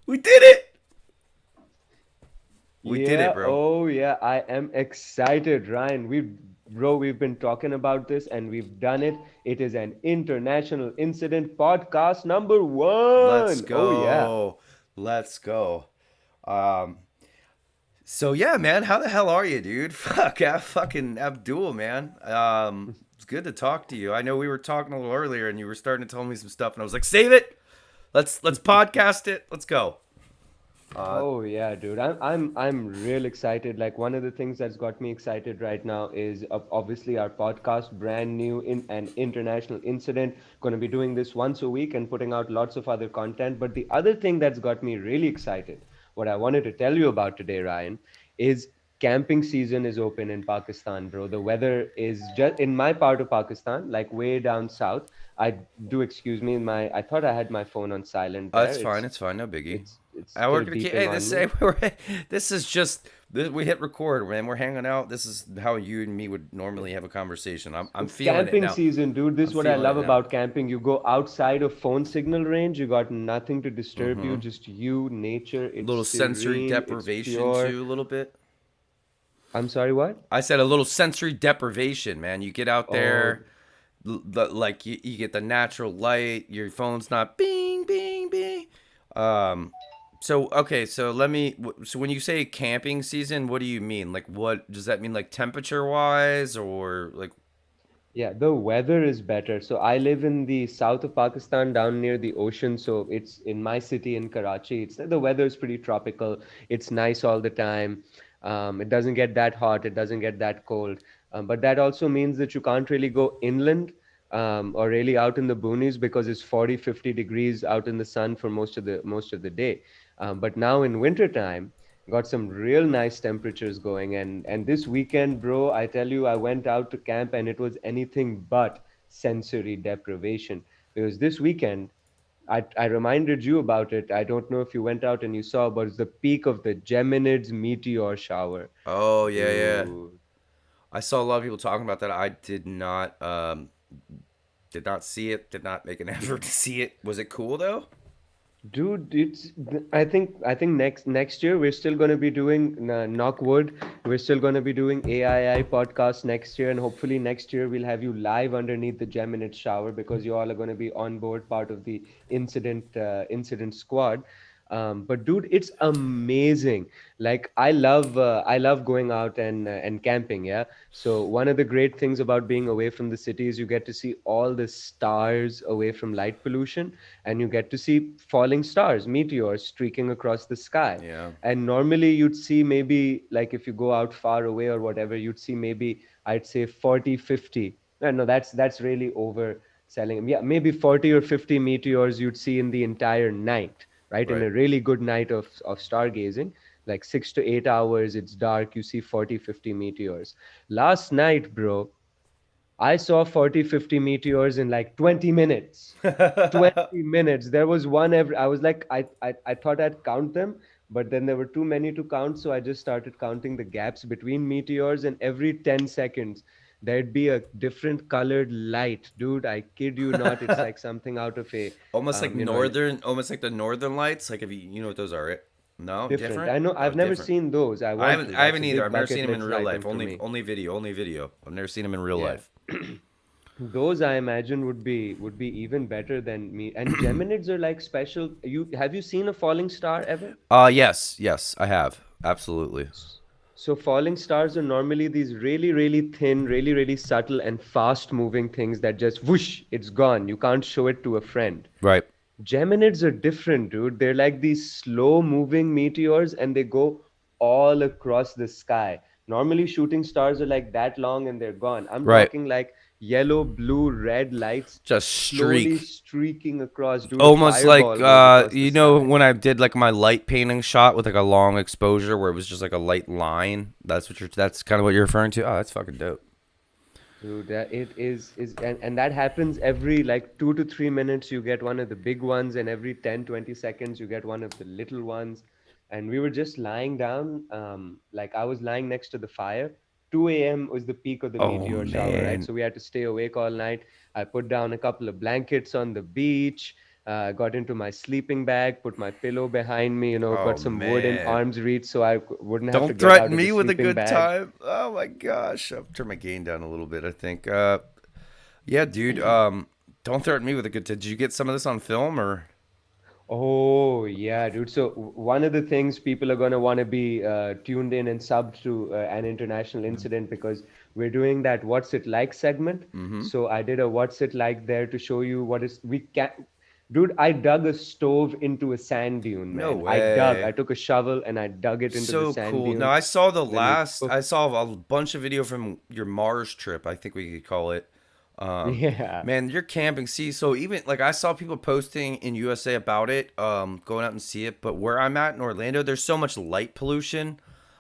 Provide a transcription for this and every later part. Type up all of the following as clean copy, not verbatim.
We did it. We did it, Yeah, bro. oh yeah, I am excited, Ryan. We've been talking about this and we've done it. It is an international incident podcast number Let's one. Oh yeah. go. Let's go. Um, so yeah, man, how the hell are you, dude? Fuck, fucking Abdul, man. It's good to talk to you. I know we were talking a little earlier, and you were starting to tell me some stuff, and I was like, save it. Let's podcast it. Let's go. Uh, Oh yeah, dude. I'm real excited. Like one of the things that's got me excited right now is obviously our podcast, brand new in an international incident. Going to be doing this once a week and putting out lots of other content. But the other thing that's got me really excited, what I wanted to tell you about today, Ryan, is camping season is open in Pakistan, bro. The weather is just in my part of Pakistan, like way down south. I do excuse me, my I thought I had my phone on silent there. it's fine. It's fine. No biggie. It's We're still gonna keep. beeping Hey, on this me. this is just we hit record, man. We're hanging out. This is how you and me would normally have a conversation. I'm It's feeling it camping now. season, dude. This I'm is what I feeling love it now. about camping. You go outside of phone signal range, you got nothing to disturb you, Mm-hmm. just you, nature. It's Little sensory serene, it's deprivation pure. too, a little bit. I'm sorry, what? I said a little sensory deprivation, man. You get out Oh, there, like you get the natural light. Your phone's not bing bing bing. Um, so okay, so let me. So when you say camping season, what do you mean? Like, what does that mean? Like temperature wise, or like? yeah, the weather is better. So I live in the south of Pakistan, down near the ocean. So it's in my city in Karachi. It's the weather is pretty tropical. It's nice all the time. It doesn't get that hot. It doesn't get that cold. But that also means that you can't really go inland or really out in the boonies because it's 40, 50 degrees out in the sun for most of the day. But now in winter time, got some real nice temperatures going, and this weekend, bro, I tell you, I went out to camp and it was anything but sensory deprivation because this weekend I reminded you about it. I don't know if you went out and you saw, but it's the peak of the Geminids meteor shower, Oh yeah, yeah. dude. I saw a lot of people talking about that. I did not see it. Did not make an effort to see it. Was it cool though? Dude, I think next year we're still going to be doing knock wood. We're still going to be doing A.I.I podcast next year, and hopefully next year we'll have you live underneath the gem shower because you all are going to be on board, part of the incident squad. But dude, it's amazing. Like I love going out and camping. Yeah. So one of the great things about being away from the city is you get to see all the stars away from light pollution, and you get to see falling stars, meteors streaking across the sky. Yeah. And normally you'd see maybe, like if you go out far away or whatever, you'd see maybe, I'd say 40, 50. No, that's really overselling. Yeah, maybe 40 or 50 meteors you'd see in the entire night, right? In Right. a really good night of stargazing, like 6 to 8 hours, it's dark, you see 40, 50 meteors. Last night, bro, I saw 40, 50 meteors in like 20 minutes. 20 minutes. There was one every, I was like, I thought I'd count them, but then there were too many to count. So I just started counting the gaps between meteors, and every 10 seconds, there'd be a different colored light. Dude, I kid you not. It's like something out of a, Almost like an northern, almost like the northern lights. Like if you know what those are, right? No, different. different. I know Oh, I've never different. seen those. I want to. I That's haven't a either. big I've never bucket seen them in list real life. item for me. Only video. Only video. I've never seen them in real Yeah. life. Those I imagine would be even better than me. And Geminids are like special. You have you seen a falling star ever? Yes, yes, I have. Absolutely. So falling stars are normally these really, really thin, really, really subtle and fast moving things that just whoosh, it's gone. You can't show it to a friend. Right. Geminids are different, dude. They're like these slow moving meteors and they go all across the sky. Normally, shooting stars are like that long and they're gone. I'm Right. talking like yellow, blue, red lights Just slowly streak. streaking across. Dude, a Almost like fireball goes across the you know sky. when I did like my light painting shot with like a long exposure where it was just like a light line. That's kind of what you're referring to. Oh, that's fucking dope. Dude, it and that happens every like 2 to 3 minutes. You get one of the big ones, and every 10, 20 seconds, you get one of the little ones. And we were just lying down, like I was lying next to the fire. 2 a.m. was the peak of the Oh meteor shower, right? man. So we had to stay awake all night. I put down a couple of blankets on the beach. Got into my sleeping bag, put my pillow behind me, Oh got some wood in man. arm's reach so I wouldn't have to Don't get out threaten of the me with a sleeping good bag. time. Oh my gosh. I'll turn my gain down a little bit, I think. Yeah, dude. Don't threaten me with a good time. Did you get some of this on film or? Oh, yeah, dude. So, one of the things people are going to want to be tuned in and subbed to an international incident because we're doing that What's It Like segment. Mm-hmm. So, I did a What's It Like there to show you what is we can. Dude, I dug a stove into a sand dune, No man. I way. took a shovel and I dug it into the So sand cool. No, dune. I saw the Then we last. I cooked. saw a bunch of video from your Mars trip. I think we could call it. Um, Yeah. Man, you're camping. See, so even like I saw people posting in USA about it, going out and see it. But where I'm at in Orlando, there's so much light pollution.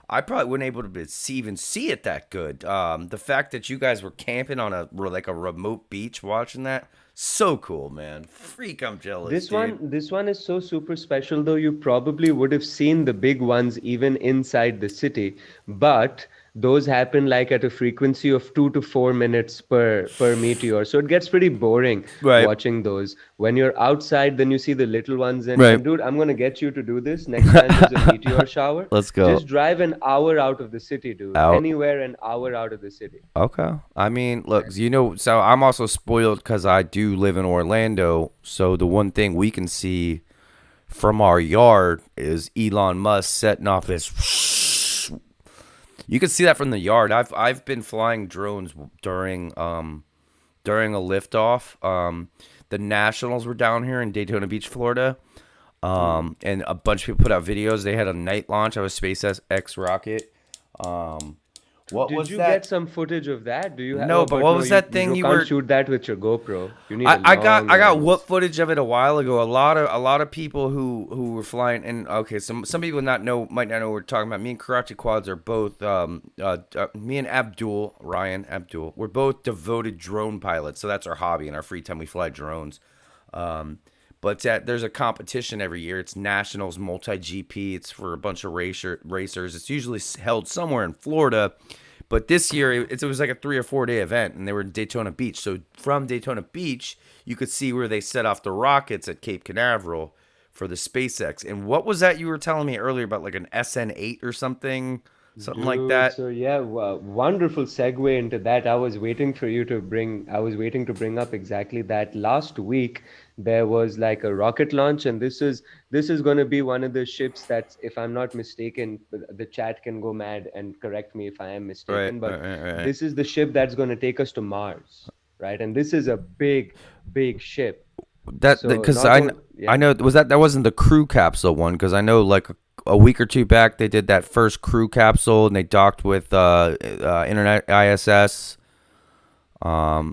I probably wouldn't able to even see it that good. The fact that you guys were camping on a like a remote beach watching that, so cool, man. Freak, I'm jealous, dude. This one is so super special, though you probably would have seen the big ones even inside the city, but those happen like at a frequency of 2 to 4 minutes per meteor. So it gets pretty boring Right, watching those. When you're outside, then you see the little ones, right. and dude, I'm gonna get you to do this next time there's a meteor shower. Let's go. Just drive an hour out of the city, dude. Out. Anywhere an hour out of the city. Okay. I mean, look, Right. so I'm also spoiled because I do live in Orlando. So the one thing we can see from our yard is Elon Musk setting off this. You can see that from the yard. I've been flying drones during a liftoff. The Nationals were down here in Daytona Beach, Florida. Hmm. And a bunch of people put out videos. They had a night launch of a SpaceX rocket. Um, what Did was you get that? some footage of that? Do you have? No, Oh, but but what no, was that thing you you can't were? shoot that with your GoPro. You need a long I got what lens. footage of it a while ago. A lot of people who were flying and okay, some people not know might not know what we're talking about. Me and Karachi Quads are both me and Ryan Abdul, we're both devoted drone pilots. So that's our hobby. In our free time we fly drones. Um, but there's a competition every year. It's Nationals Multi GP. It's for a bunch of racers. It's usually held somewhere in Florida. But this year, it was like a 3 or 4 day event, and they were in Daytona Beach. So from Daytona Beach, you could see where they set off the rockets at Cape Canaveral for the SpaceX. And what was that you were telling me earlier about, like an SN8 or something like Dude, that? so yeah, wonderful segue into that. I was waiting to bring up exactly that. Last week there was like a rocket launch, and this is going to be one of the ships that's, if I'm not mistaken, the chat can go mad and correct me if I am Right, mistaken, right, but right, right. this is the ship that's going to take us to Mars, right? And this is a big, big ship. That So because not only, I yeah. know that wasn't the crew capsule one because I know like a week or two back they did that first crew capsule and they docked with Internet ISS.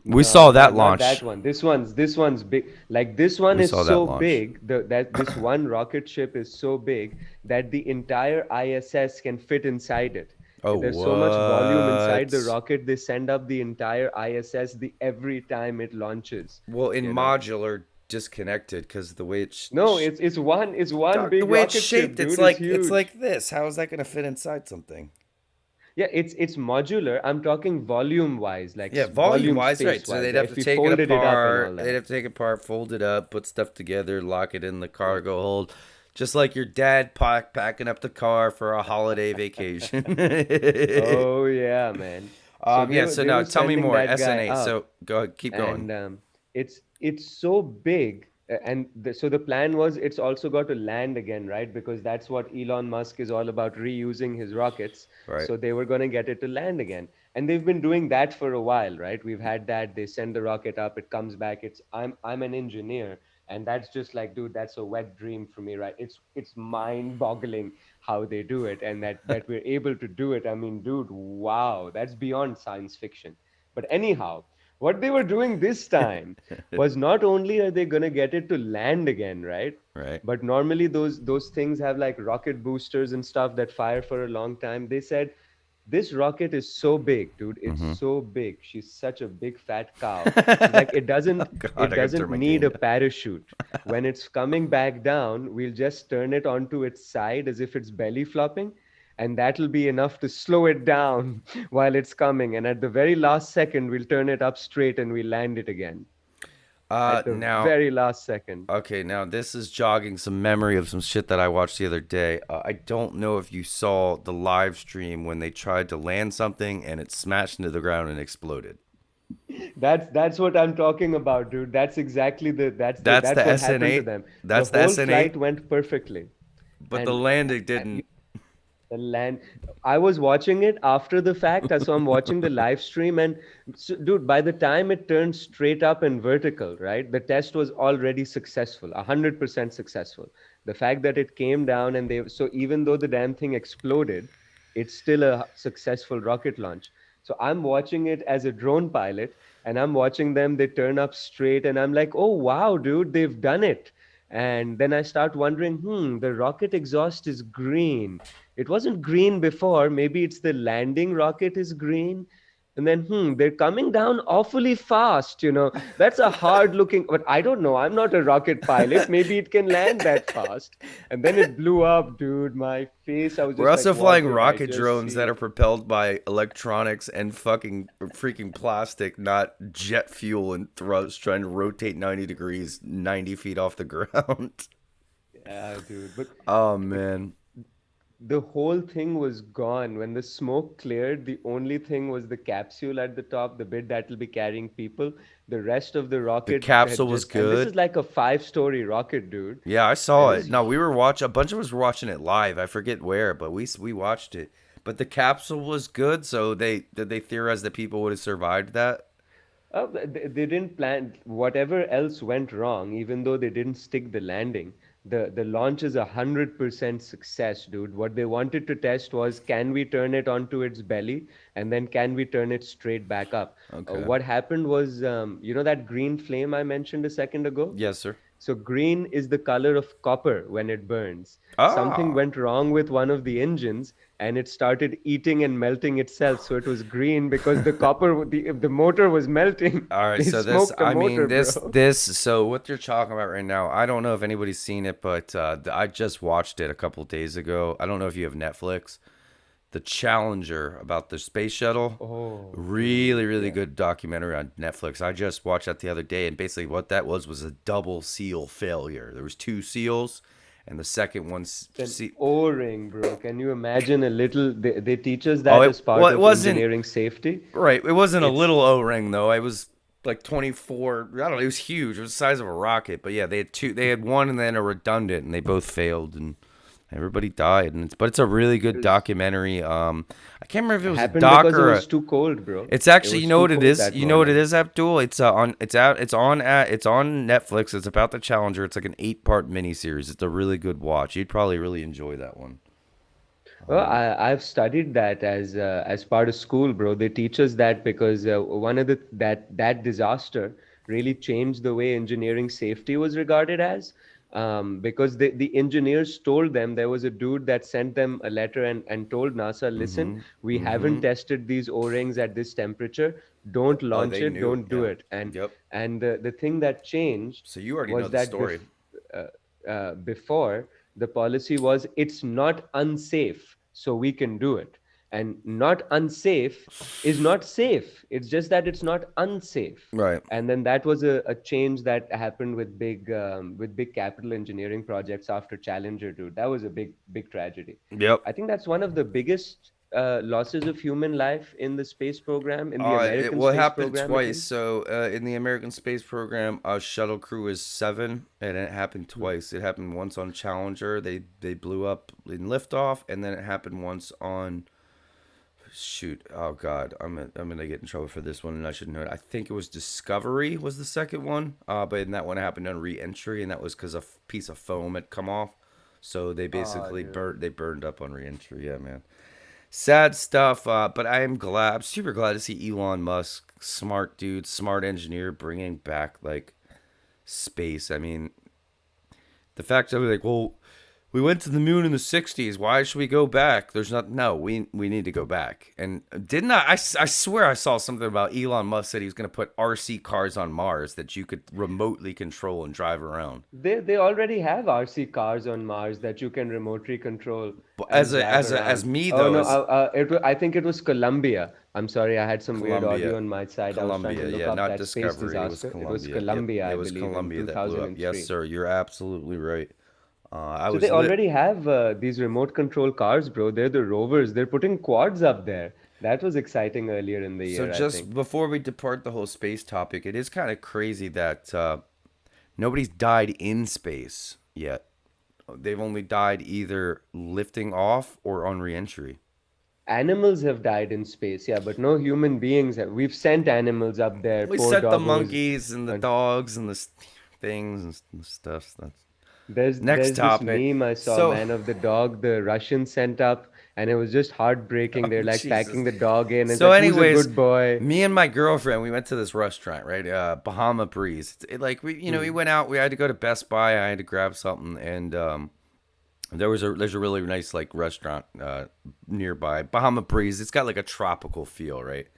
We No, saw that not that launch. one. This one's big. Like this one We is saw that so launch. big, that this one rocket ship is so big that the entire ISS can fit inside it. Oh, There's so much volume inside the what? rocket, they send up the entire ISS the every time it launches, Well, in you know. modular, disconnected because the way No, it's one dog, the big way it's rocket ship, shaped, dude. It's it's huge. like this. How is that going to fit inside something? Yeah, it's modular. I'm talking volume wise, like Yeah, volume volume wise, right? space So wise. they'd Like have to if we take it folded it up and all apart. They'd that. have to take it apart, fold it up, put stuff together, lock it in the Yeah. cargo hold, just like your dad packing up the car for a holiday vacation. Oh yeah, man. So Yeah. So they now were tell me sending more. that guy SN8. up, So go ahead, keep going. and it's so big, and so the plan was it's also got to land again, right? Because that's what Elon Musk is all about, reusing his rockets. Right. So they were going to get it to land again, and they've been doing that for a while, right? We've had that. They send the rocket up, it comes back. I'm an engineer, and that's just like, dude, that's a wet dream for me, right? It's mind boggling how they do it, and that we're able to do it. I mean, dude, wow, that's beyond science fiction. But anyhow, what they were doing this time was, not only are they going to get it to land again, right? Right. But normally those things have like rocket boosters and stuff that fire for a long time. They said this rocket is so big, dude. It's Mm-hmm. so big. She's such a big fat cow. She's like, it Oh doesn't God, it I gotta doesn't turn my need gain a down. parachute. When it's coming back down, we'll just turn it onto its side as if it's belly flopping, and that'll be enough to slow it down while it's coming. And at the very last second, we'll turn it up straight and we'll land it again. at the Now, very last second. okay, now this is jogging some memory of some shit that I watched the other day. I don't know if you saw the live stream when they tried to land something and it smashed into the ground and exploded. That's what I'm talking about, dude. That's exactly That's the that's what happened to SN8. them. The That's the whole flight SN8, went perfectly. but the And landing you didn't. the land I was watching it after the fact, so I'm watching the live stream, and so, dude, by the time it turned straight up and vertical, right, the test was already successful, 100% successful. The fact that it came down, and they so even though the damn thing exploded, it's still a successful rocket launch. So I'm watching it as a drone pilot, and I'm watching them, they turn up straight, and I'm like, oh wow, dude, they've done it. And then I start wondering, the rocket exhaust is green. It wasn't green before. Maybe it's the landing rocket is green. And then, they're coming down awfully fast. That's a hard looking, but I don't know. I'm not a rocket pilot. Maybe it can land that fast. And then it blew up, dude. My face, I was We're just like, also what flying did I rocket just drones that see? are propelled by electronics and fucking freaking plastic, not jet fuel and thrust, trying to rotate 90 degrees, 90 feet off the ground. Yeah, dude. But Oh, it, man. the whole thing was gone. When the smoke cleared, the only thing was the capsule at the top, the bit that will be carrying people. The rest of the The rocket had capsule was just, and this is good. like a five-story rocket, dude. Yeah, I It saw was it. No, we were watching. A bunch of us were watching it live. I forget where, but we watched it. But the capsule was good, so they theorize that people would have survived that. They didn't plan whatever else went wrong, even though they didn't stick the landing. The launch is 100% success, dude. What they wanted to test was, can we turn it onto its belly, and then can we turn it straight back up? Okay. What happened was, that green flame I mentioned a second ago. Yes, sir. So green is the color of copper when it burns. Something Ah. went wrong with one of the engines, and it started eating and melting itself. So it was green because the copper, the motor was melting. All right, They so this, smoked the I mean, motor, this, bro. this, so what you're talking about right now, I don't know if anybody's seen it, but I just watched it a couple days ago. I don't know if you have Netflix. The Challenger about the space shuttle. Oh, Really, dude, really yeah. good documentary on Netflix. I just watched that the other day, and basically what that was a double seal failure. There was two seals, and the second one's It's an O-ring, bro. Can you imagine a little? They teach us oh, that as part it of wasn't engineering safety. right. It wasn't a It's little O ring though. It was like 24. I don't know. It was huge. It was the size of a rocket. But yeah, they had two. They had one and then a redundant, and they both failed, and everybody died. And it's a really it good was documentary. I can't remember if it was a happened doc because it or a. was too cold, bro. It's It actually, you was know too what it cold is. that You know what it morning. is, Abdul. It's on. It's out. It's on Netflix. It's about the Challenger. It's like an 8-part miniseries. It's a really good watch. You'd probably really enjoy that one. Well, I've studied that as part of school, bro. They teach us that because one of the that disaster really changed the way engineering safety was regarded as. Because the engineers told them, there was a dude that sent them a letter and told NASA, listen, Mm-hmm. we haven't Mm-hmm. tested these O-rings at this temperature. Don't Oh, launch they it. knew. Don't do Yeah. it. And Yep. and the thing that changed So you already know was the that story. uh, before, the policy was, it's not unsafe, so we can do it. And not unsafe is not safe. It's just that it's not unsafe. Right. And then that was a change that happened with big capital engineering projects after Challenger, dude. That was a big tragedy. Yep. I think that's one of the biggest losses of human life in the space program, in the American Well, it space happened program, at twice. least. So, in the American space program, shuttle crew is 7, and it happened twice. It happened once on Challenger. They blew up in liftoff, and then it happened once on shoot. Oh God, I'm gonna get in trouble for this one, and I should know it. I think it was Discovery was the second one. But in that one happened on re-entry, and that was because a piece of foam had come off. So they Oh, basically dude. burned up on re-entry. Yeah, man. Sad stuff, but I am glad. I'm super glad to see Elon Musk, smart dude, smart engineer, bringing back like space. I mean, the fact that we're like, well, we went to the moon in the '60s. Why should we go back? There's not. No, we need to go back. And didn't I swear I saw something about Elon Musk said he was going to put RC cars on Mars that you could remotely control and drive around. They already have RC cars on Mars that you can remotely control But and drive as around. me Oh though, no, as I think it was Colombia. I'm sorry, I had some weird audio Columbia. on my side. I was trying to Columbia, look yeah, up not that space Discovery. It was disaster. It was Columbia. Yep, Columbia, it I was believe, in Columbia that blew up. Yes, 2003. sir. You're absolutely right. I So they was lit. already have these remote control cars, bro. They're the rovers. They're putting quads up there. That was exciting earlier in the So year, I just think. before we depart the whole space topic, it is kind of crazy that nobody's died in space yet. They've only died either lifting off or on reentry. Animals have died in space, yeah, but no human beings have. We've sent animals up there, We poor sent the doggos. monkeys and the And dogs and the things and stuff. That's next there's this topic. meme I saw, So, man, of the dog the Russians sent up, and it was just heartbreaking. They're oh, like Jesus. packing the dog in and So, said, "Who's a anyways, good boy?" me and my girlfriend, we went to this restaurant, right? Bahama Breeze. Like we Hmm. went out. We had to go to Best Buy. I had to grab something, and there's a really nice like restaurant nearby, Bahama Breeze. It's got like a tropical feel, right?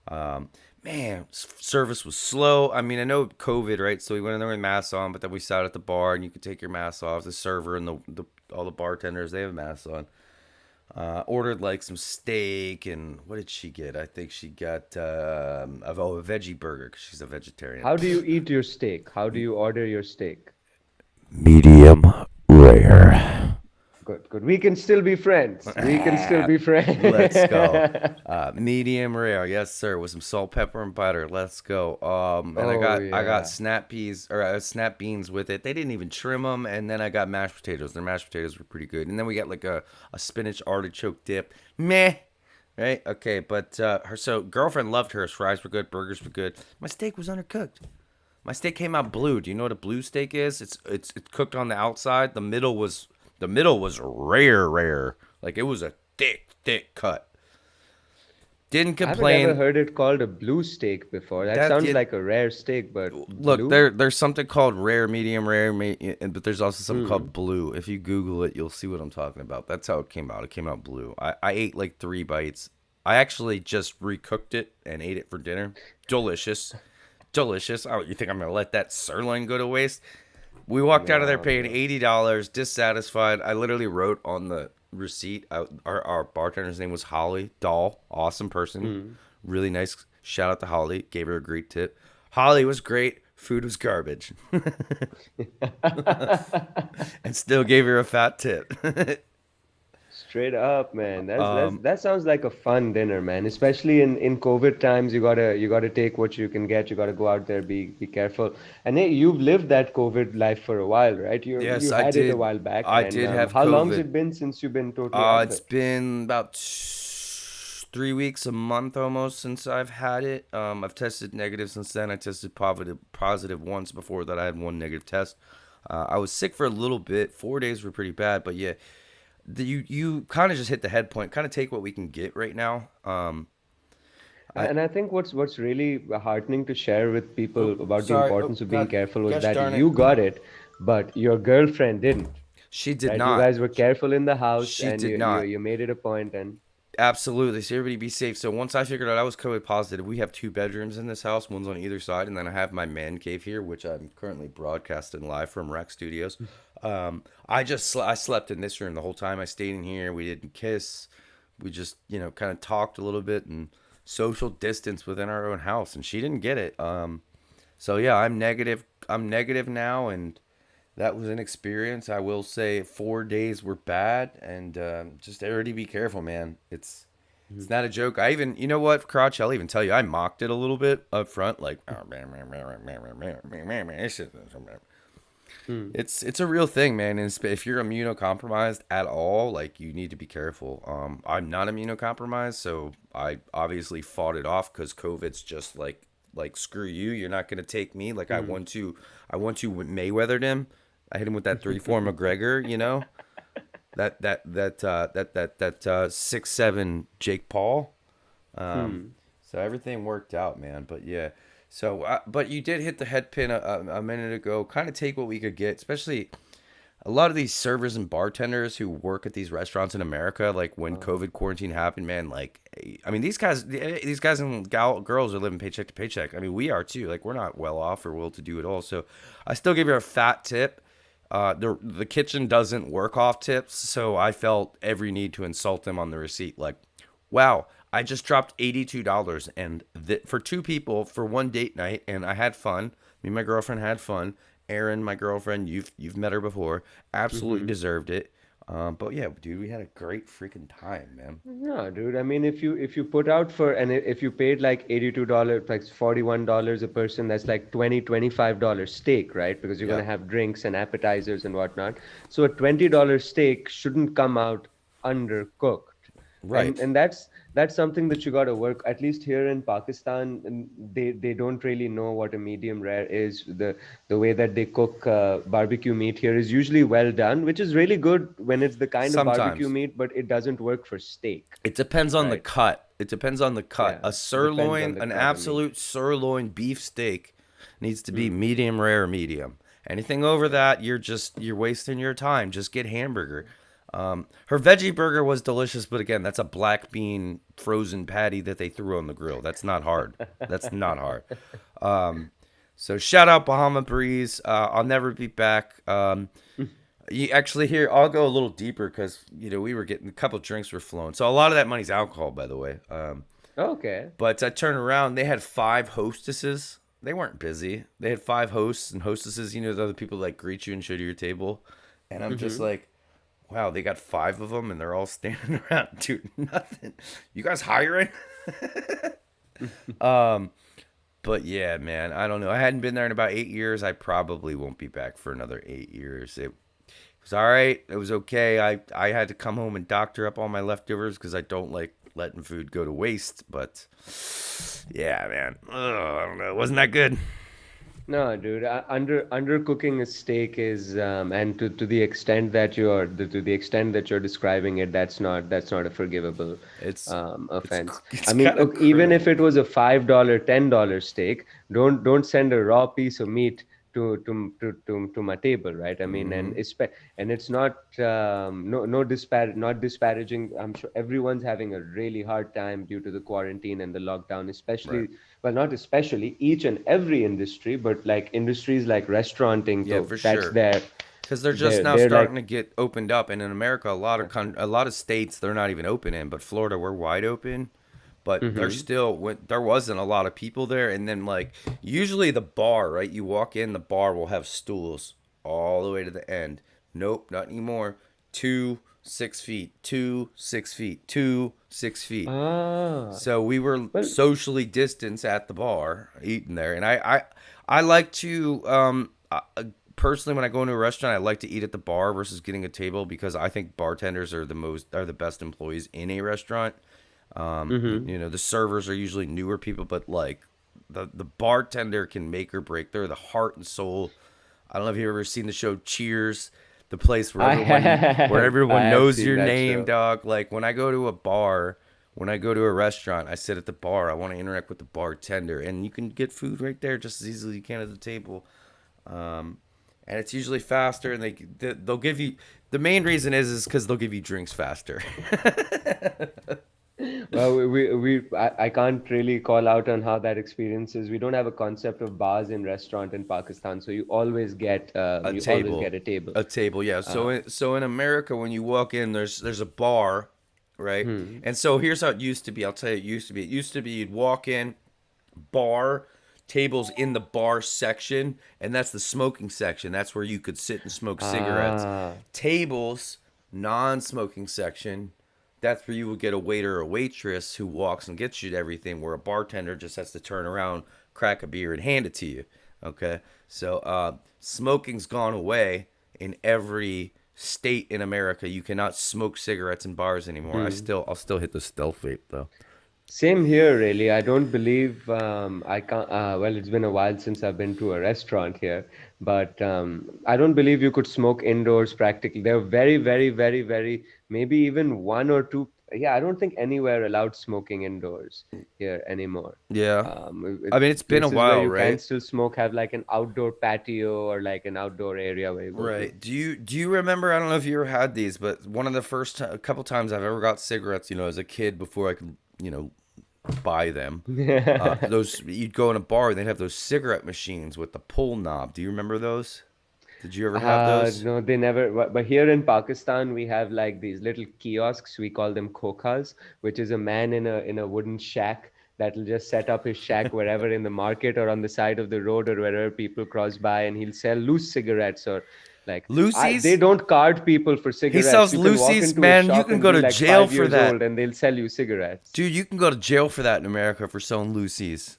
Um, Man, service was slow. I mean, I know COVID, right? So we went in there with masks on, but then we sat at the bar and you could take your mask off. The server and the all the bartenders, they have masks on. Ordered like some steak and what did she get? I think she got a veggie burger because she's a vegetarian. How do you eat your steak? How do you order your steak? Medium rare. Good, good. We can still be friends. We can still be Let's go. friends. Medium rare, yes sir, with some salt, pepper, and butter. Let's go. And I Oh got I got yeah. snap peas or snap beans with it. They didn't even trim them, and then I got mashed potatoes. Their mashed potatoes were pretty good. And then we got like a spinach artichoke dip. Meh. Right? Okay, but her so girlfriend loved hers. Fries were good, burgers were good. My steak was undercooked. My steak came out blue. Do you know what a blue steak is? It's cooked on the outside. The middle was rare, rare. Like it was a thick cut. Didn't I haven't ever complain. heard it called a blue steak before. That That sounds it like a rare steak, but Look, blue? there's something called rare, medium rare, but there's also something Hmm. called blue. If you Google it, you'll see what I'm talking about. That's how it came out. It came out blue. I ate like 3 bites. I actually just recooked it and ate it for dinner. Delicious, delicious. Oh, you think I'm gonna let that sirloin go to waste? We walked out of there No, paying no. $80, dissatisfied. I literally wrote on the receipt. Our bartender's name was Holly Dahl, awesome person, Hmm. really nice. Shout out to Holly, gave her a great tip. Holly was great. Food was garbage, and still gave her a fat tip. Straight up, man. That's um, that sounds like a fun dinner, man. Especially in COVID times, you gotta take what you can get. You gotta go out there, be careful. And hey, you've lived that COVID life for a while, right? You yes, had it a while back. I And did have how long's COVID. it been since you've been totally out of It's it? been about 3 weeks, a month almost since I've had it. I've tested negative since then. I tested positive once before that. I had one negative test. I was sick for a little bit. 4 days were pretty bad, but yeah, you kind of just hit the head point. Kind of take what we can get right now. I And I think what's really heartening to share with Oh, people about the sorry. Oh, importance of being God. careful was Gosh that darn it. you got it, but your girlfriend didn't, She did right? You not. guys were careful in the house, She and did you not. you made it a point, and Absolutely. So everybody be safe. So once I figured out I was COVID positive, we have 2 bedrooms in this house, one's on either side, and then I have my man cave here, which I'm currently broadcasting live from Rec Studios. I slept in this room the whole time. I stayed in here. We didn't kiss. We just kind of talked a little bit and social distance within our own house, and she didn't get it. So yeah, I'm negative. I'm negative now, and that was an experience. I will say 4 days were bad, and just everybody be careful, man. It's not a joke. I even, you know what, Crotch, I'll even tell you, I mocked it a little bit up front, like hmm. it's a real thing, man. And if you're immunocompromised at all, like you need to be careful. I'm not immunocompromised, so I obviously fought it off because COVID's just like screw you. You're not gonna take me. Like Hmm. I want to Mayweather him. I hit him with that 3-4 McGregor. That 6'7" Jake Paul. Um, Hmm. so everything worked out, man. But yeah. So, but you did hit the head pin a minute ago. Kind of take what we could get, especially a lot of these servers and bartenders who work at these restaurants in America. Like when Uh, COVID quarantine happened, man. Like, I mean, these guys and girls are living paycheck to paycheck. I mean, we are too. Like, we're not well off or well to do at all. So, I still give you a fat tip. The kitchen doesn't work off tips, so I felt every need to insult them on the receipt. Like, wow, I just dropped $82, and for two people for one date night, and I had fun. Me and my girlfriend had fun. Erin, my girlfriend, you've met her before, absolutely Mm-hmm. deserved it. But yeah, dude, we had a great freaking time, man. No, dude. I mean, if you put out for and if you paid like $82, like $41 a person, that's like $25 steak, right? Because you're gonna Yep. have drinks and appetizers and whatnot. So a $20 steak shouldn't come out undercooked, Right. and that's something that you got to work. At least here in Pakistan, and they don't really know what a medium rare is. The way that they cook barbecue meat here is usually well done, which is really good when it's the kind of barbecue Sometimes meat, but it doesn't work for steak, it depends on the right? cut. It depends on the cut. Yeah, A depends on sirloin, the an cut of meat. absolute sirloin beef steak needs to be Hmm. medium rare, medium. Anything over that, you're wasting your time. Just get hamburger. Her veggie burger was delicious, but again, that's a black bean frozen patty that they threw on the grill. That's not hard. That's not hard. So shout out Bahama Breeze. I'll never be back. You actually here, I'll go a little deeper because we were getting a couple drinks were flowing. So a lot of that money's alcohol, by the way. Okay. But I turned around, they had five hostesses. They weren't busy. They had five hosts and hostesses. The other people like greet you and show you your table, and I'm just Hmm. like, wow, they got five of them and they're all standing around doing nothing. You guys hiring? But yeah, man, I don't know. I hadn't been there in about 8 years. I probably won't be back for another 8 years. It was all right. It was okay. I had to come home and doctor up all my leftovers because I don't like letting food go to waste. But yeah, man, ugh, I don't know. It wasn't that good. No, dude. Undercooking a steak is, and to the extent that to the extent that you're describing it, that's not a forgivable It's it's offense. it's I mean, kind of okay, even if criminal. it was a $5, $10 steak, don't send a raw piece of meat to my table, right? I mean, Hmm. and it's not not disparaging. I'm sure everyone's having a really hard time due to the quarantine and the lockdown, Right. especially, well, not especially, each and every industry, but like industries like restauranting, Yeah, though, for that's sure. their Because they're just they're now they're starting like. to get opened up, and in America, a lot of states they're not even open in, but Florida we're wide open. But there's Mm-hmm. still there wasn't a lot of people there, and then like usually the bar, right? You walk in, the bar will have stools all the way to the end. Nope, not anymore. 2 6 feet, 2 6 feet, 2 6 feet. Ah, So we were well. socially distanced at the bar, eating there, and I like to personally when I go into a restaurant, I like to eat at the bar versus getting a table because I think bartenders are the best employees in a restaurant. Mm-hmm. The servers are usually newer people, but like the bartender can make or break. They're the heart and soul. I don't know if you've ever seen the show Cheers, the place I where have I everyone have knows seen your that name, show. dog. Like when I go to a bar, when I go to a restaurant, I sit at the bar. I want to interact with the bartender, and you can get food right there just as easily as you can at the table. Um, and it's usually faster, and they'll give you. The main reason is because they'll give you drinks faster. Well, I can't really call out on how that experience is. We don't have a concept of bars in restaurant in Pakistan, so A you always get table, a table. a table, yeah. Uh, So in America, when you walk in, there's a bar, right? hmm. And so here's how it used to be. I'll tell you, it used to be. It used to be you'd walk in, bar, tables in the bar section, and that's the smoking section. That's where you could sit and smoke cigarettes. Ah. Tables, non-smoking section. That's where you would get a waiter or waitress who walks and gets you everything, where a bartender just has to turn around, crack a beer, and hand it to you. Okay, so smoking's gone away in every state in America. You cannot smoke cigarettes in bars anymore. Hmm. I'll still hit the stealth vape though. Same here, really. I don't believe I can't. Well, it's been a while since I've been to a restaurant here, but I don't believe you could smoke indoors practically. There are very, very, very, very, maybe even one or two. Yeah, I don't think anywhere allowed smoking indoors here anymore. Yeah, It, I mean it's been a places where while, you can right? still smoke have like an outdoor patio or like an outdoor area where you go to. Right. Do you remember? I don't know if you ever had these, but one of the a couple times I've ever got cigarettes, as a kid before I could, buy them. Those you'd go in a bar and they'd have those cigarette machines with the pull knob. Do you remember those? Did you ever have those? No, they never. But here in Pakistan, we have like these little kiosks. We call them khokhas, which is a man in a wooden shack that'll just set up his shack wherever in the market or on the side of the road or wherever people cross by, and he'll sell loose cigarettes or like they Lucy's? don't card people for He cigarettes. sells You can walk Lucy's, into a man. You shop can and go be to like jail five for years that. old, and they'll sell you cigarettes. Dude, you can go to jail for that in America for selling Lucy's.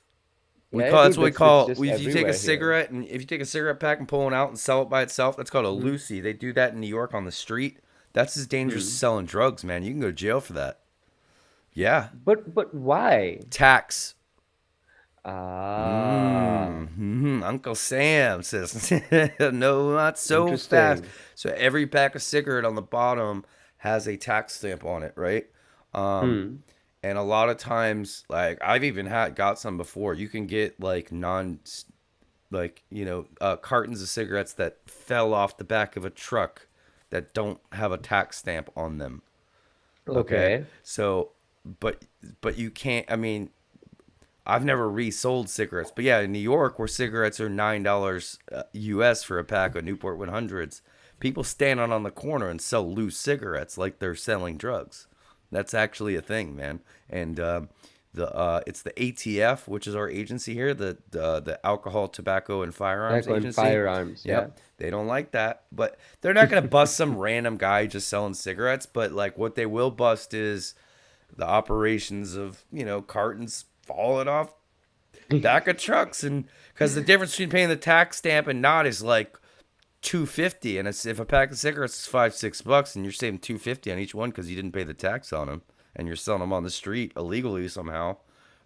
We Yeah, yeah, call that's dude, what we that's call just if you take a everywhere here. cigarette and if you take a cigarette pack and pull it out and sell it by itself, that's called a Hmm. Lucy. They do that in New York on the street. That's as dangerous as Hmm. selling drugs, man. You can go to jail for that. Yeah. But why? Tax. Ah, Uncle Sam says, no, not so fast. interesting. So every pack of cigarette on the bottom has a tax stamp on it, right? Um, Hmm. and a lot of times, like I've even had got some before. You can get like cartons of cigarettes that fell off the back of a truck that don't have a tax stamp on them. Okay, Okay. so but but you can't. I mean, I've never resold cigarettes, but yeah, in New York, where cigarettes are $9 US for a pack of Newport 100s, people stand on the corner and sell loose cigarettes like they're selling drugs. That's actually a thing, man. And the it's the ATF, which is our agency here, the Alcohol, Tobacco, and Firearms Tobacco and Agency. firearms. Yeah. Yep, they don't like that, but they're not gonna bust some random guy just selling cigarettes. But like, what they will bust is the operations of cartons falling off back of trucks, and because the difference between paying the tax stamp and not is like 250, and if a pack of cigarettes is $5-6 and you're saving 250 on each one because you didn't pay the tax on them and you're selling them on the street illegally somehow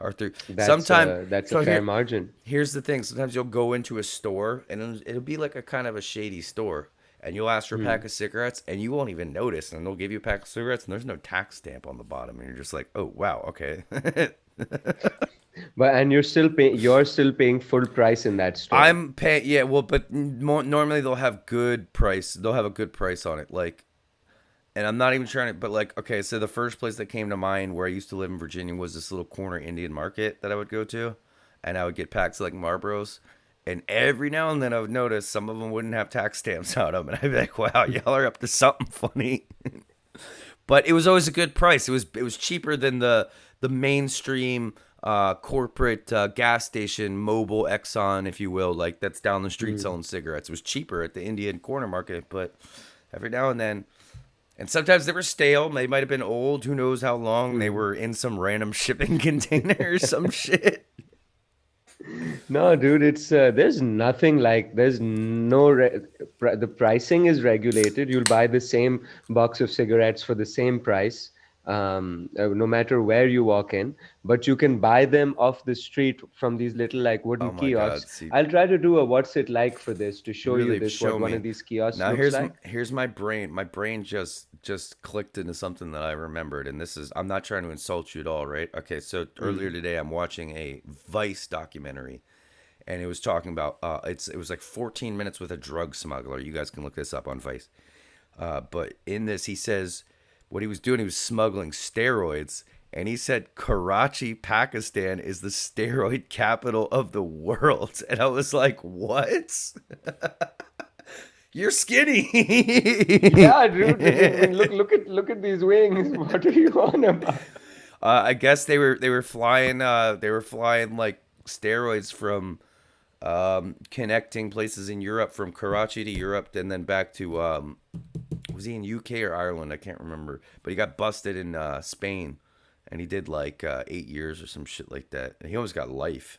or through sometime. That's a So fair margin. here's the thing, sometimes you'll go into a store and it'll be like a kind of a shady store, and you'll ask for a pack Hmm. of cigarettes and you won't even notice, and they'll give you a pack of cigarettes and there's no tax stamp on the bottom, and you're just like, oh wow, okay. But and you're still paying full price in that store. I'm paying, yeah, well, but normally they'll have good price. They'll have a good price on it. Like, and I'm not even trying to, but like, okay, so the first place that came to mind where I used to live in Virginia was this little corner Indian market that I would go to, and I would get packs of like Marlboros. And every now and then I would notice some of them wouldn't have tax stamps on them, and I'd be like, "Wow, y'all are up to something funny." But it was always a good price. It was cheaper than the mainstream corporate gas station, mobile Exxon, if you will, like that's down the street Hmm. selling cigarettes. It was cheaper at the Indian corner market, but every now and then, and sometimes they were stale. They might have been old. Who knows how long they Hmm. were in some random shipping container or some shit. No, dude, it's there's nothing like there's no the pricing is regulated. You'll buy the same box of cigarettes for the same price, no matter where you walk in. But you can buy them off the street from these little like wooden Oh my kiosks. God! See, I'll try to do a what's it like for this to show you really this what show one me. of these kiosks Now looks here's like. here's my brain. My brain just clicked into something that I remembered, and this is, I'm not trying to insult you at all, right? Okay, so earlier Mm. today I'm watching a Vice documentary, and it was talking about it was like 14 minutes with a drug smuggler. You guys can look this up on Vice. But in this, he says what he was doing. He was smuggling steroids, and he said Karachi, Pakistan, is the steroid capital of the world. And I was like, what? You're skinny. Yeah, dude. I mean, look at these wings. What are you on about? I guess they were flying like steroids from connecting places in Europe, from Karachi to Europe and then back to was he in UK or Ireland? I can't remember. But he got busted in Spain, and he did like 8 years or some shit like that. And he almost got life.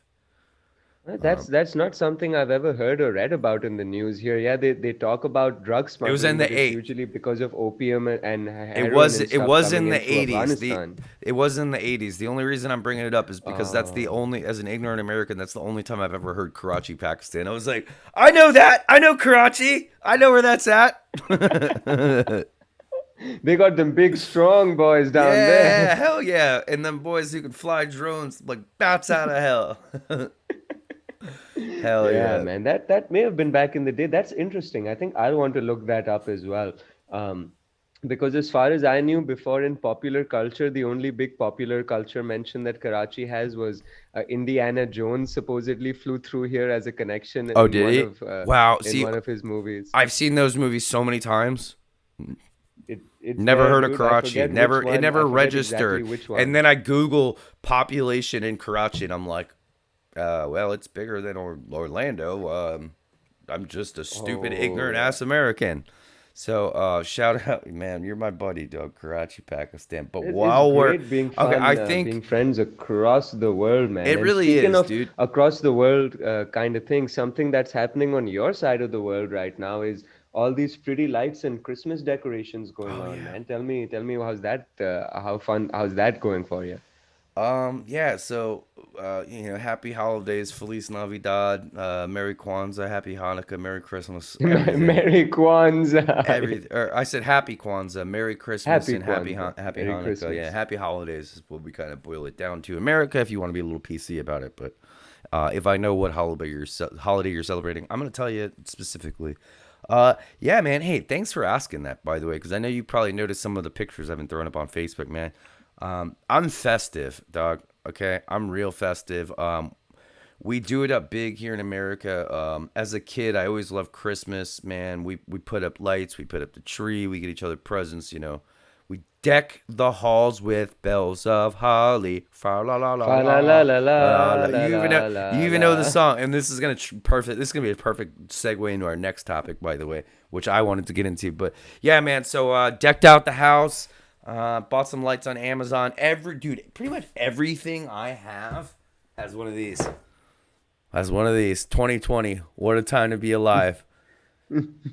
That's not something I've ever heard or read about in the news here. Yeah, they talk about drug It was in smuggling, but the it's eight. usually because of opium and It heroin was and it stuff was coming in in the through eighties. Afghanistan. It was in the eighties. The only reason I'm bringing it up is because that's the Oh. only, as an ignorant American, that's the only time I've ever heard Karachi, Pakistan. I was like, I know that. I know Karachi. I know where that's at. They got them big, strong boys down Yeah, there. hell yeah. And them boys who can fly drones like bats out of hell. Hell Yeah, yeah. man, that may have been back in the day. That's interesting. I think I'll want to look that up as well. Um, Because as far as I knew before in popular culture, the only big popular culture mention that Karachi has was Indiana Jones supposedly flew through here as a connection Oh, did he? Wow. in See, one of his movies. I've seen those movies so many times. It's Never there, heard of dude. I Karachi. forget which Never it one. I never forget exactly registered. which And one. then I Google population in Karachi, and I'm like, well, it's bigger than Orlando. I'm just a stupid, Oh ignorant yeah. ass American. So shout out, man. You're my buddy, Doug. Karachi, Pakistan. But It's while we're great being okay, I fun, being think friends across the world, man. it And really speaking is, of dude. across the world kind of thing, something that's happening on your side of the world right now is all these pretty lights and Christmas decorations going Oh on, yeah. man. Tell me, how's that going for you? Yeah, so, happy holidays, Feliz Navidad, Merry Kwanzaa, Happy Hanukkah, Merry Christmas, everything. Merry Kwanzaa, Or I said Happy Kwanzaa, Merry Christmas, Happy and Kwanzaa, Happy Merry Hanukkah. Yeah, Christmas. Happy Holidays is what we kind of boil it down to. America, if you want to be a little PC about it, but if I know what holiday you're celebrating, I'm gonna tell you specifically. Yeah, man. Hey, thanks for asking that, by the way, because I know you probably noticed some of the pictures I've been throwing up on Facebook, man. I'm festive, dog. Okay, I'm real festive. We do it up big here in America. As a kid, I always loved Christmas, man. We put up lights, we put up the tree, we get each other presents. We deck the halls with bells of holly. Fa la la la Fa la la la. la la La, la. la la You la even know the la. song, and this is gonna perfect. This is gonna be a perfect segue into our next topic, by the way, which I wanted to get into. But yeah, man. So decked out the house. Bought some lights on Amazon. Pretty much everything I have has one of these. Has one of these. 2020. What a time to be alive.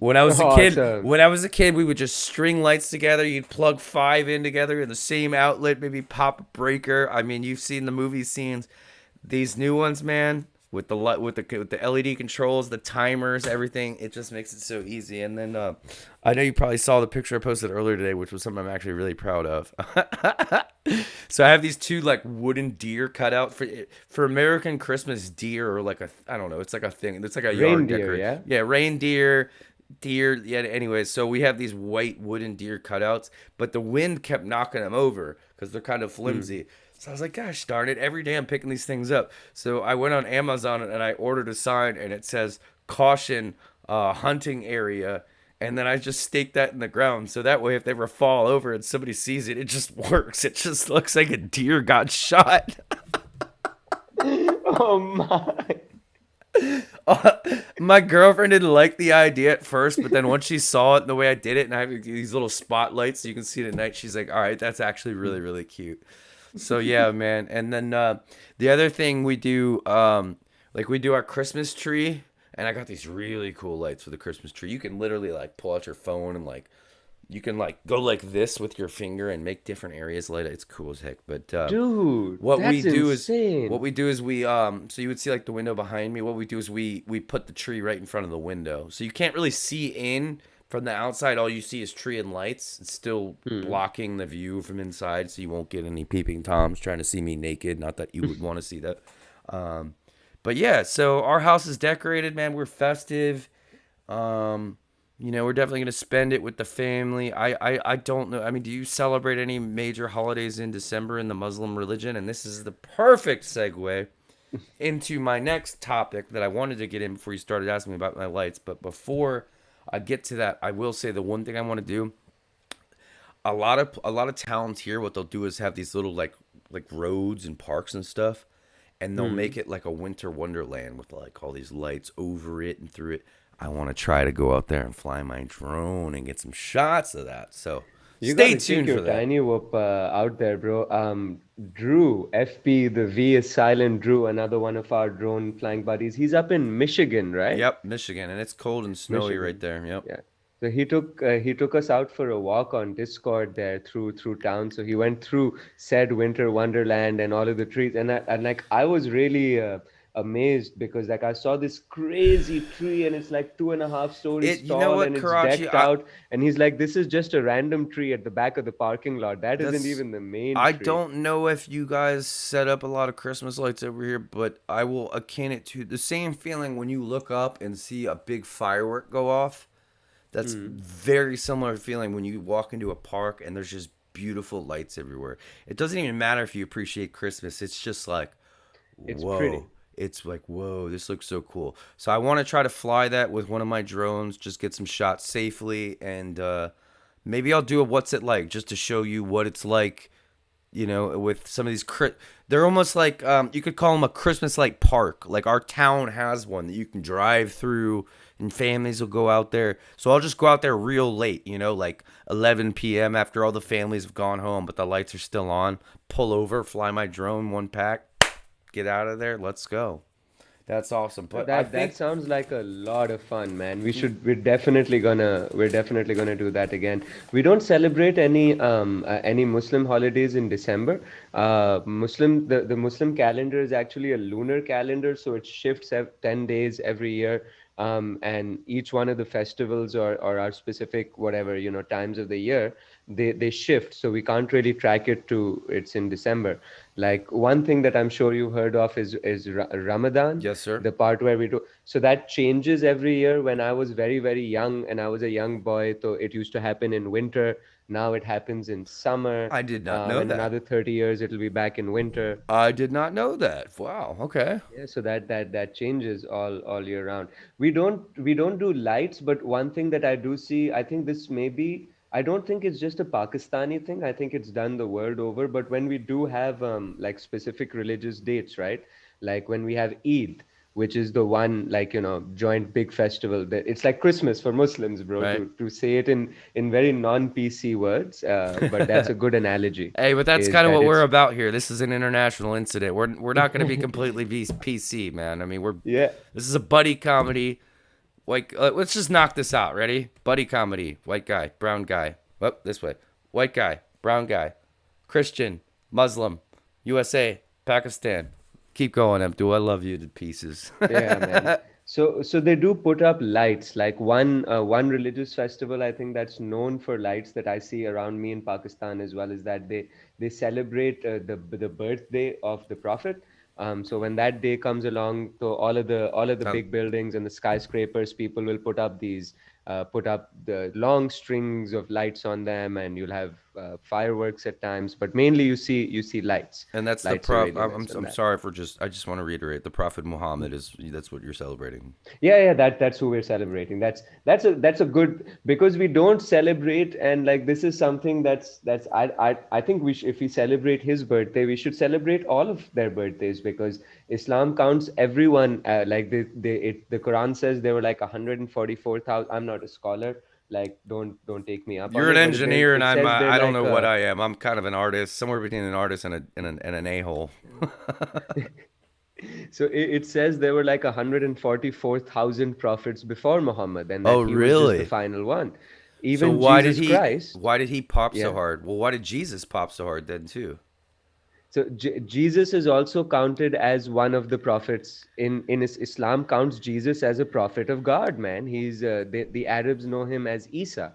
When I was a kid, Awesome. we would just string lights together. You'd plug five in together in the same outlet, maybe pop a breaker. I mean, you've seen the movie scenes. These new ones, man, with the light, with the LED controls, the timers, everything, it just makes it so easy. And then I know you probably saw the picture I posted earlier today, which was something I'm actually really proud of. So I have these two like wooden deer cut out for American Christmas. Deer or like a I don't know, it's like a thing. It's like a yard Reindeer, decorate. yeah? Yeah, reindeer, deer. Yeah. Anyways, so we have these white wooden deer cutouts, but the wind kept knocking them over because they're kind of Hmm. flimsy. So I was like, gosh darn it, every day I'm picking these things up. So I went on Amazon and I ordered a sign and it says caution, hunting area. And then I just stake that in the ground. So that way, if they ever fall over and somebody sees it, it just works. It just looks like a deer got shot. Oh my. My girlfriend didn't like the idea at first, but then once she saw it and the way I did it, and I have these little spotlights so you can see it at night, she's like, all right, that's actually really, really cute. So yeah, man. And then the other thing we do, like we do our Christmas tree, and I got these really cool lights for the Christmas tree. You can literally like pull out your phone and like you can like go like this with your finger and make different areas light. It's cool as heck. But Dude, what we that's do is what insane. we do is we so you would see like the window behind me. What we do is we put the tree right in front of the window, so you can't really see in from the outside. All you see is tree and lights. It's still Hmm. blocking the view from inside, so you won't get any peeping toms trying to see me naked. Not that you would want to see that. Um, but yeah, so our house is decorated, man. We're festive. Um, we're definitely gonna spend it with the family. I don't know. I mean, do you celebrate any major holidays in December in the Muslim religion? And this is the perfect segue into my next topic that I wanted to get in before you started asking me about my lights. But before I get to that, I will say the one thing I want to do. A lot of towns here, what they'll do is have these little like roads and parks and stuff, and they'll make Hmm. it like a winter wonderland with like all these lights over it and through it. I want to try to go out there and fly my drone and get some shots of that. So You stay gotta take tuned your for that. tiny whoop out there, bro. Drew, FP, the V is silent. Drew, another one of our drone flying buddies. He's up in Michigan, right? Yep, Michigan, and it's cold and snowy right Michigan. there. Yep. Yeah. So he took us out for a walk on Discord there through town. So he went through said winter wonderland and all of the trees, and like I was really amazed because like I saw this crazy tree and it's like 2.5 stories You know tall what, and it's Karachi? decked out. And he's like, this is just a random tree at the back of the parking lot. That isn't That's even the main I tree. don't know if you guys set up a lot of Christmas lights over here, but I will akin it to the same feeling when you look up and see a big firework go off. That's Hmm. very similar feeling when you walk into a park and there's just beautiful lights everywhere. It doesn't even matter if you appreciate Christmas. It's just like, It's whoa. pretty. It's like, whoa, this looks so cool. So I want to try to fly that with one of my drones, just get some shots safely, and maybe I'll do a what's it like just to show you what it's like, with some of these they're almost like, you could call them a Christmas like park. Like our town has one that you can drive through, and families will go out there. So I'll just go out there real late, like 11 p.m. after all the families have gone home, but the lights are still on. Pull over, fly my drone, one pack, get out of there. Let's go. That's awesome. But I That think, sounds like a lot of fun, man. We're definitely gonna do that again. We don't celebrate any Muslim holidays in December. The Muslim calendar is actually a lunar calendar, so it shifts 10 days every year. And each one of the festivals or our specific whatever, times of the year, they shift. So we can't really track it to it's in December. Like one thing that I'm sure you've heard of is Ramadan, yes, sir. the part where we do. So that changes every year. When I was very, very young and I was a young boy, so it used to happen in winter. Now it happens in summer. I did not know In that. another 30 years, it'll be back in winter. I did not know that. Wow. Okay. Yeah, so that changes all year round. We don't do lights, but one thing that I do see, I think this may be, I don't think it's just a Pakistani thing. I think it's done the world over. But when we do have like specific religious dates, right? Like when we have Eid, which is the one like joint big festival that it's like Christmas for Muslims, bro. Right. To say it in very non-PC words, but that's a good analogy. Hey, but that's Is kind of that what we're it's about here. This is an international incident. We're not going to be completely PC, man. I mean, yeah. this is a buddy comedy. Like, let's just knock this out. Ready? Buddy comedy. White guy, brown guy. Up this way. White guy, brown guy. Christian, Muslim, USA, Pakistan. Keep going, Abdul. I love you to pieces. Yeah, man. So they do put up lights. Like one religious festival, I think that's known for lights that I see around me in Pakistan as well, is that they celebrate the birthday of the Prophet. So when that day comes along, so all of the Sound- big buildings and the skyscrapers, people will put up the long strings of lights on them, and you'll have fireworks at times, but mainly you see lights, and that's the lights are prop. really nice on I'm that. sorry for just. I just want to reiterate. The Prophet Muhammad is. That's what you're celebrating. Yeah, that's who we're celebrating. That's a good, because we don't celebrate, and like this is something that's I think if we celebrate his birthday, we should celebrate all of their birthdays, because Islam counts everyone, like the Quran says there were like 144,000. I'm not a scholar, like don't take me up on You're an it, but engineer, and it says they're I don't know like what I am. I'm kind of an artist, somewhere between an artist and an a hole. so it says there were like 144,000 prophets before Muhammad, and Oh, that he was just the really? final one. So Even Jesus Christ, why did he pop so yeah. hard? Well, why did Jesus pop so hard then too? So Jesus is also counted as one of the prophets in Islam. Counts Jesus as a prophet of God, man. The Arabs know him as Isa.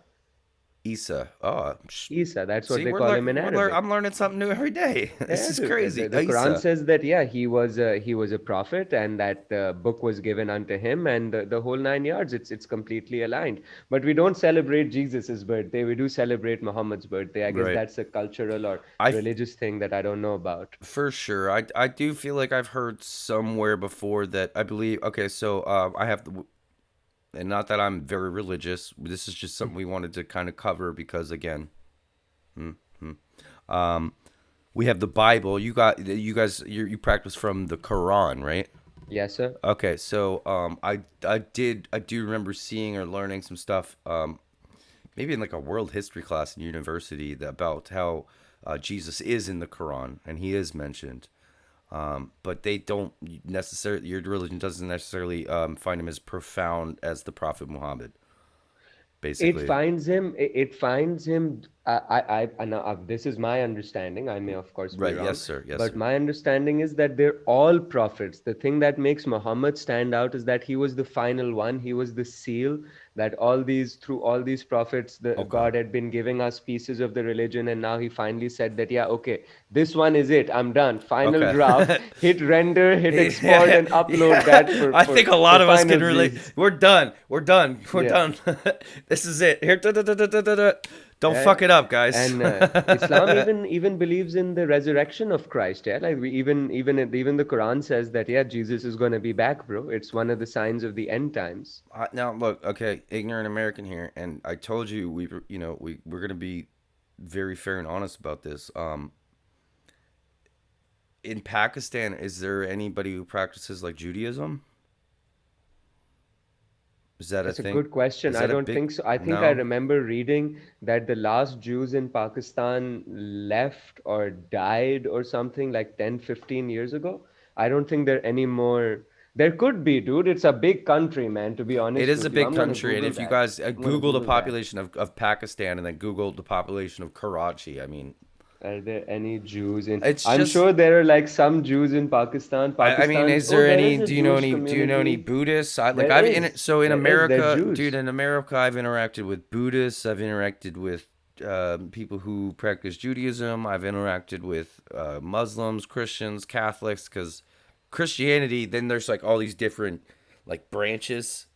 Isa. Oh, Isa, that's what see, they call him in I'm Arabic. learning something new every day. This Yeah, is dude. The, crazy. the, the Quran Isa. says that yeah, he was a prophet, and that the book was given unto him, and the whole 9 yards. It's completely aligned. But we don't celebrate Jesus's birthday. We do celebrate Muhammad's birthday. I guess Right. that's a cultural or I religious thing that I don't know about. For sure. I do feel like I've heard somewhere before that I believe. Okay, so I have the, and not that I'm very religious. This is just something we wanted to kind of cover because again, um, we have the Bible. You guys you practice from the Quran, right? Yes, sir. Okay, so I do remember seeing or learning some stuff, maybe in like a world history class in university, about how Jesus is in the Quran and he is mentioned, but they don't necessarily, your religion doesn't necessarily find him as profound as the Prophet Muhammad, It basically. finds him. It finds him This is my understanding. I may, of course, be Right. Yes, wrong, sir. Yes, but sir. my understanding is that they're all prophets. The thing that makes Muhammad stand out is that he was the final one. He was the seal that through all these prophets, the Okay. God had been giving us pieces of the religion, and now he finally said that, yeah, okay, this one is it. I'm done. Final Okay. draft. Hit render, hit export, Yeah, and upload that yeah. for I for think a for lot of us can finals relate. release. We're done. We're done. We're Yeah. done. This is it. Here. Don't Yeah, fuck it up, guys. and Islam even believes in the resurrection of Christ. Yeah, like even the Quran says that, yeah, Jesus is going to be back, bro. It's one of the signs of the end times. Now look, okay, ignorant American here, and I told you we're gonna be very fair and honest about this. In Pakistan, is there anybody who practices like Judaism? Is that a That's a thing? good question. Is I that a don't big think so. I think I no? remember reading that the last Jews in Pakistan left or died or something like 10, 15 years ago. I don't think there are any more. There could be, dude. It's a big country, man, to be It honest is a with you. big I'm going to country, and Google if you that. guys I'm going to Google the Google that. population of Pakistan and then Google the population of Karachi, I mean, Are there any Jews in? it's I'm just. sure there are like some Jews in Pakistan. I mean, Pakistan. is Oh, there there any? is a Do you know Jewish any? Do you know any community. Buddhists? There So in is. There is. They're America, dude, Jews. in America, I've interacted with Buddhists. I've interacted with people who practice Judaism. I've interacted with Muslims, Christians, Catholics, because Christianity. Then there's like all these different like branches.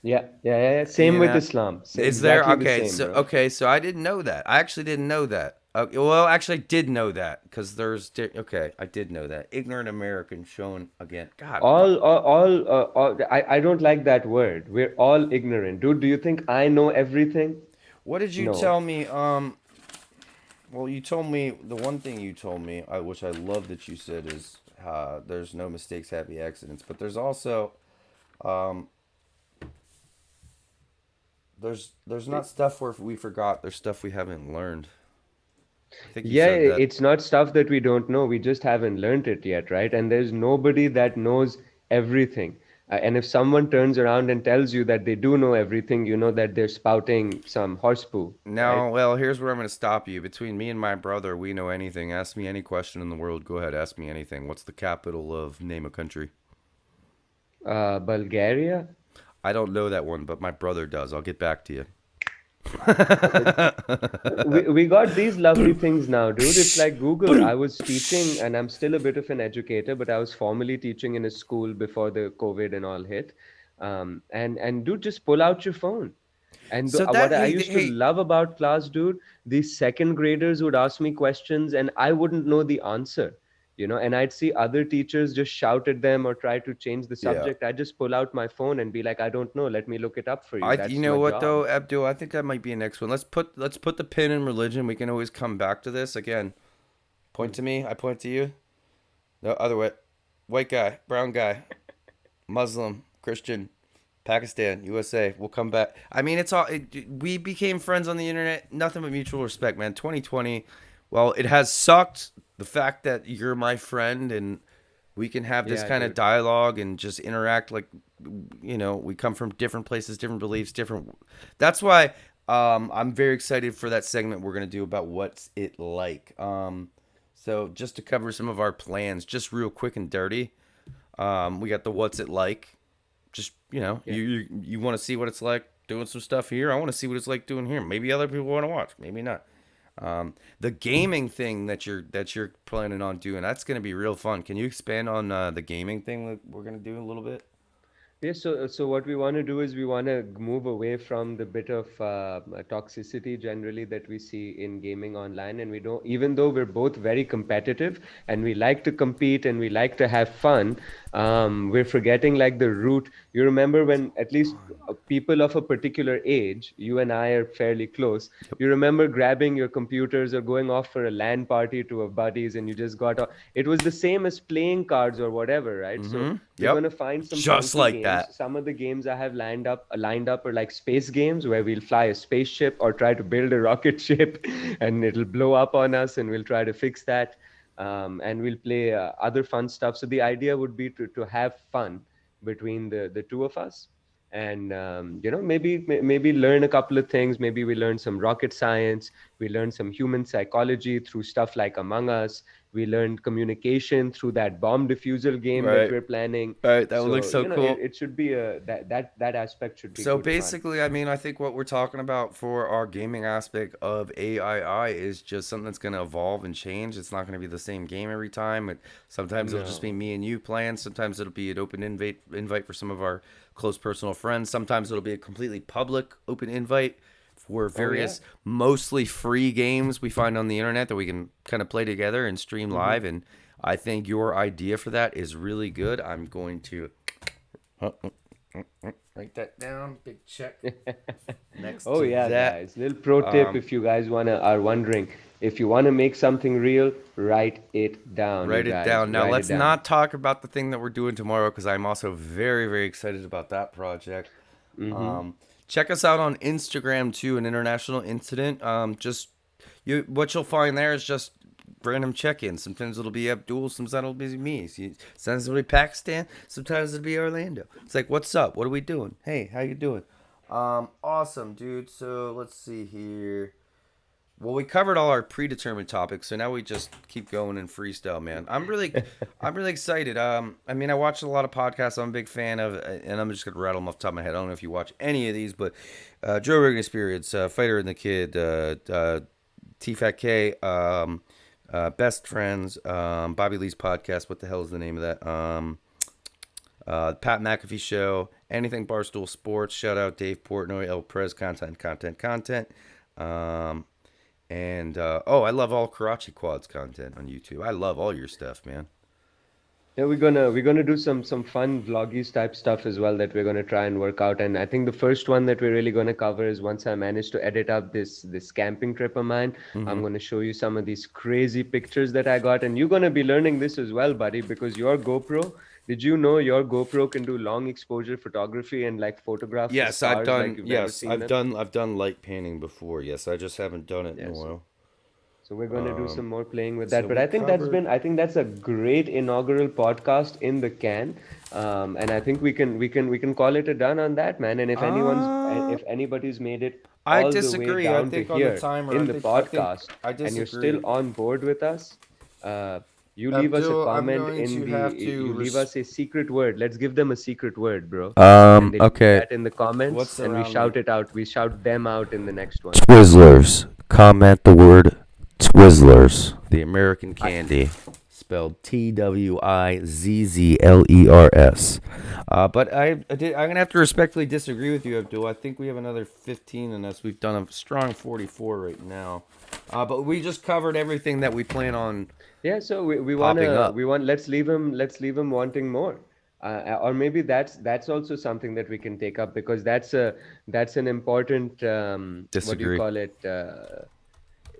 Yeah, yeah, yeah, yeah. Same You with know, Islam. is there? Exactly the Okay, same, so bro. okay, so I didn't know that. I actually didn't know that. Well, actually, I did know that because okay, I did know that. Ignorant American shown again. God, I don't like that word. We're all ignorant, dude. Do you think I know everything? what did you No. tell me? Well, you told me the one thing you told me, which I love that you said is there's no mistakes, happy accidents. But there's also um, there's not stuff where we forgot. There's stuff we haven't learned. I think you Yeah, said that. it's not stuff that we don't know. We just haven't learned it yet, right? And there's nobody that knows everything. And if someone turns around and tells you that they do know everything, you know that they're spouting some horse poo, right? Now, well, here's where I'm going to stop you. Between me and my brother, we know anything. Ask me any question in the world. Go ahead, ask me anything. What's the capital of name a country? Bulgaria? I don't know that one, but my brother does. I'll get back to you. Okay. We got these lovely things now, dude. It's like Google. I was teaching, and I'm still a bit of an educator, but I was formally teaching in a school before the COVID and all hit. And dude, just pull out your phone. And So what that I hey used to hey love about class, dude, these second graders would ask me questions and I wouldn't know the answer, and I'd see other teachers just shout at them or try to change the yeah. subject. I'd just pull out my phone and be like, I don't know. Let me look it up for you. You That's know my what job. though, Abdul? I think that might be a next one. Let's put the pin in religion. We can always come back to this again. Point Hmm. to me. I point to you. The other way. White guy, brown guy, Muslim, Christian, Pakistan, USA. We'll come back. I mean, we became friends on the internet. Nothing but mutual respect, man. 2020. Well, it has sucked. The fact that you're my friend and we can have this Yeah, kind of dude. dialogue and just interact like we come from different places, different beliefs, different. That's why I'm very excited for that segment we're gonna do about what's it like. So just to cover some of our plans, just real quick and dirty. We got the what's it like. Just Yeah. you want to see what it's like doing some stuff here. I want to see what it's like doing here. Maybe other people want to watch. Maybe not. The gaming thing that you're planning on doing, that's going to be real fun. Can you expand on the gaming thing that we're going to do a little bit? Yeah, so what we want to do is we want to move away from the bit of toxicity generally that we see in gaming online, and we don't, even though we're both very competitive and we like to compete and we like to have fun, we're forgetting like the root. You remember when at least people of a particular age, you and I are fairly close. Yep. You remember grabbing your computers or going off for a LAN party to a buddies, and you just got. It was the same as playing cards or whatever, right? So Mm-hmm. we're Yep. going to find some Just funky like games. that. Some of the games I have lined up are like space games where we'll fly a spaceship or try to build a rocket ship and it'll blow up on us and we'll try to fix that. And we'll play other fun stuff. So the idea would be to have fun between the two of us. and maybe learn a couple of things. Maybe we learn some rocket science, we learn some human psychology through stuff like Among Us, we learned communication through that bomb diffusal game that Right. we're planning. Right. That would look So so cool. it should be a that aspect should be So good fun. basically, I mean, I think what we're talking about for our gaming aspect of A.I.I is just something that's going to evolve and change. It's not going to be the same game every time. Sometimes it'll just be No. me and you playing. Sometimes it'll be an open invite for some of our close personal friends. Sometimes it'll be a completely public open invite for Oh yeah. various mostly free games we find on the internet that we can kind of play together and stream Hmm. live. And I think your idea for that is really good. I'm going to write that down. Big check next Oh to yeah, that. guys. Little pro tip, Um, if you guys wanna are wondering, if you wanna make something real, write it down, you write it guys. down. Now, Write it let's down. not talk about the thing that we're doing tomorrow because I'm also very, very excited about that project. Mm-hmm. Um, check us out on Instagram too, an international incident. Just you, what you'll find there is just random check-ins. Sometimes it'll be Abdul, sometimes it'll be me. Sometimes it'll be Pakistan, sometimes it'll be Orlando. It's like, what's up? What are we doing? Hey, how you doing? Awesome, dude. So let's see here. Well, we covered all our predetermined topics, so now we just keep going in freestyle, man. I'm really excited. I mean, I watch a lot of podcasts. I'm a big fan of, and I'm just gonna rattle them off the top of my head. I don't know if you watch any of these, but Joe Rogan Experience, Fighter and the Kid, T Fat K, Best Friends, Bobby Lee's podcast. What the hell is the name of that? Pat McAfee Show, anything Barstool Sports. Shout out Dave Portnoy, El Prez, content. Um, and I love all Karachi Quads content on YouTube. I love all your stuff, man. Yeah, we're gonna do some fun vloggies type stuff as well that we're gonna try and work out. And I think the first one that we're really gonna cover is once I manage to edit up this camping trip of mine, I'm Mm-hmm. gonna show you some of these crazy pictures that I got. And you're gonna be learning this as well, buddy, because your GoPro, did you know your GoPro can do long exposure photography and like photograph the Yes, I've stars like done. you've never Yes, seen them? I've done light painting before. Yes, I just haven't done it in a Yeah, so while. So we're going to do Um, some more playing with that. so But we covered. I think that's a great inaugural podcast in the can. And I think we can call it a done on that, man. And Uh, if anybody's made it I all the way disagree. I down to think on the here timer. in the I think podcast I and you're still disagree. on board with us, uh, you leave us a Abdul, I'm comment going in to have you to. leave us a secret word. Let's give them a secret word, bro. And they leave Okay. that in the comments What's and we around me? shout it out. We shout them out in the next one. Twizzlers. Comment the word Twizzlers. The American I, candy. Spelled Twizzlers. But I'm going to have to respectfully disagree with you, Abdul. I think we have another 15 in us. We've done a strong 44 right now. But we just covered everything that we plan on Yeah, so popping up. let's leave him wanting more. Or maybe that's also something that we can take up because that's an important what do you Disagree. call it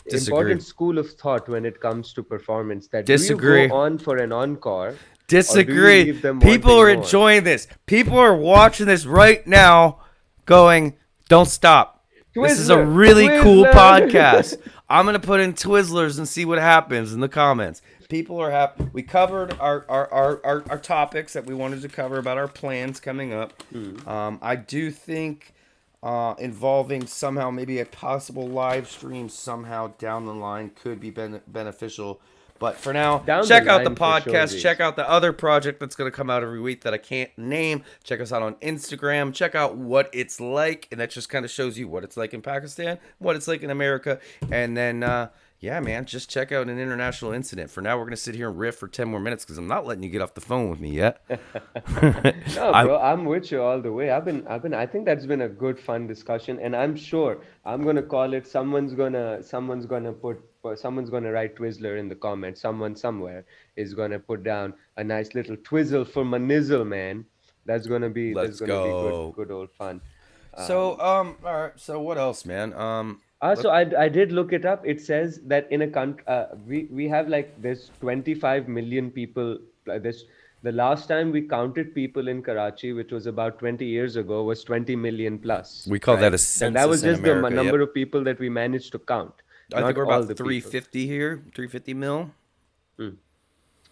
Disagree. important school of thought when it comes to performance, that do you go Disagree. on for an encore or do you Disagree. leave them People wanting are more? enjoying this. People are watching this right now going, don't stop. This is a Twizzler, really cool podcast. Twizzler. I'm going to put in Twizzlers and see what happens in the comments. People are happy. We covered our topics that we wanted to cover about our plans coming up. Hmm. I do think involving somehow maybe a possible live stream somehow down the line could be beneficial. But for now, Down the check out the line for sure, podcast. Check G's. out the other project that's going to come out every week that I can't name. Check us out on Instagram. Check out what it's like. And that just kind of shows you what it's like in Pakistan, what it's like in America. And then, yeah, man, just check out an international incident. For now, we're going to sit here and riff for 10 more minutes because I'm not letting you get off the phone with me yet. No, I bro, I'm with you all the way. I think that's been a good, fun discussion, and I'm sure I'm gonna call it. Someone's gonna write Twizzler in the comments. Someone somewhere is gonna put down a nice little Twizzle for my nizzle, man. That's Let's gonna be good, go. good old fun. So, Um, all right. So, what else, man? so Let I did look it up. It says that in a country, we have like there's 25 million people. This the last time we counted people in Karachi, which was about 20 years ago, was 20 million plus, we call that right? a And that was census in just the America. number Yep. of people that we managed to count, I think not we're all about the people. 350 here, 350 mil. Hmm.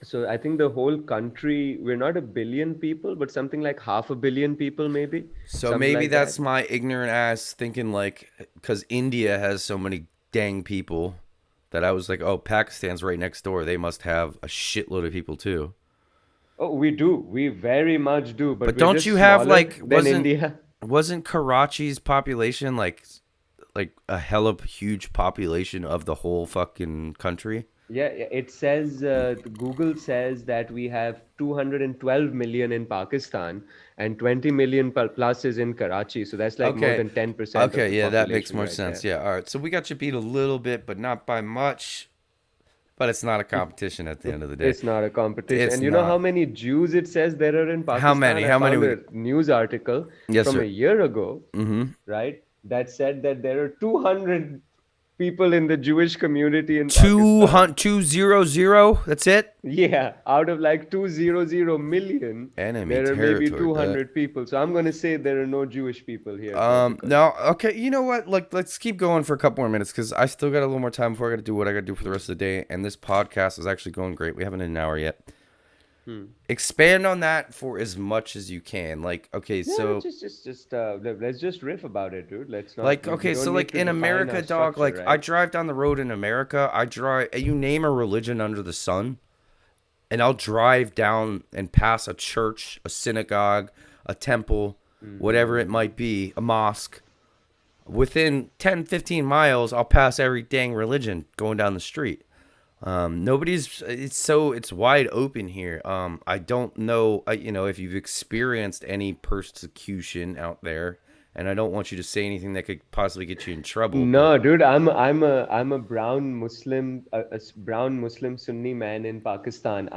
So I think the whole country, we're not a billion people, but something like half a billion people, maybe So something maybe like that's that. my ignorant ass thinking like, because India has so many dang people, that I was like, oh, Pakistan's right next door. They must have a shitload of people too. Oh, we do. We very much do, but But we're don't just you have smaller like, than India. wasn't Karachi's population like a hella huge population of the whole fucking country? Yeah, it says Google says that we have 212 million in Pakistan and 20 million plus is in Karachi. So that's like more Okay. than 10% of Okay, the yeah, that makes population more right sense. there. Yeah, all right. So we got you beat a little bit, but not by much. But it's not a competition at the end of the day. It's not a competition. It's And you know how not. many Jews it says there are in How Pakistan? many? I How many found we? a news article Yes, from a sir. year ago, Mm-hmm. right, that said that there are 200 people in the Jewish community in Two Pakistan. hundred 200. That's it. Yeah, out of like 200 million, Enemy there are maybe territory, but 200 people. So I'm going to say there are no Jewish people here, basically. no, okay, you know what? Like, let's keep going for a couple more minutes because I still got a little more time before I got to do what I got to do for the rest of the day. And this podcast is actually going great. We haven't hit an hour yet. Hmm. Expand on that for as much as you can. Like, okay, Yeah, so let's just riff about it, dude. Let's not, like, we okay, so don't like need to in define America, our dog. structure, Like, I right? drive down the road in America. I drive. You name a religion under the sun, and I'll drive down and pass a church, a synagogue, a temple, whatever it Mm-hmm. might be, a mosque. Within 10, 15 miles, I'll pass every dang religion going down the street. Nobody's, it's wide open here. I don't know, if you've experienced any persecution out there, and I don't want you to say anything that could possibly get you in trouble, but No, dude, I'm a brown Muslim, brown Muslim Sunni man in Pakistan.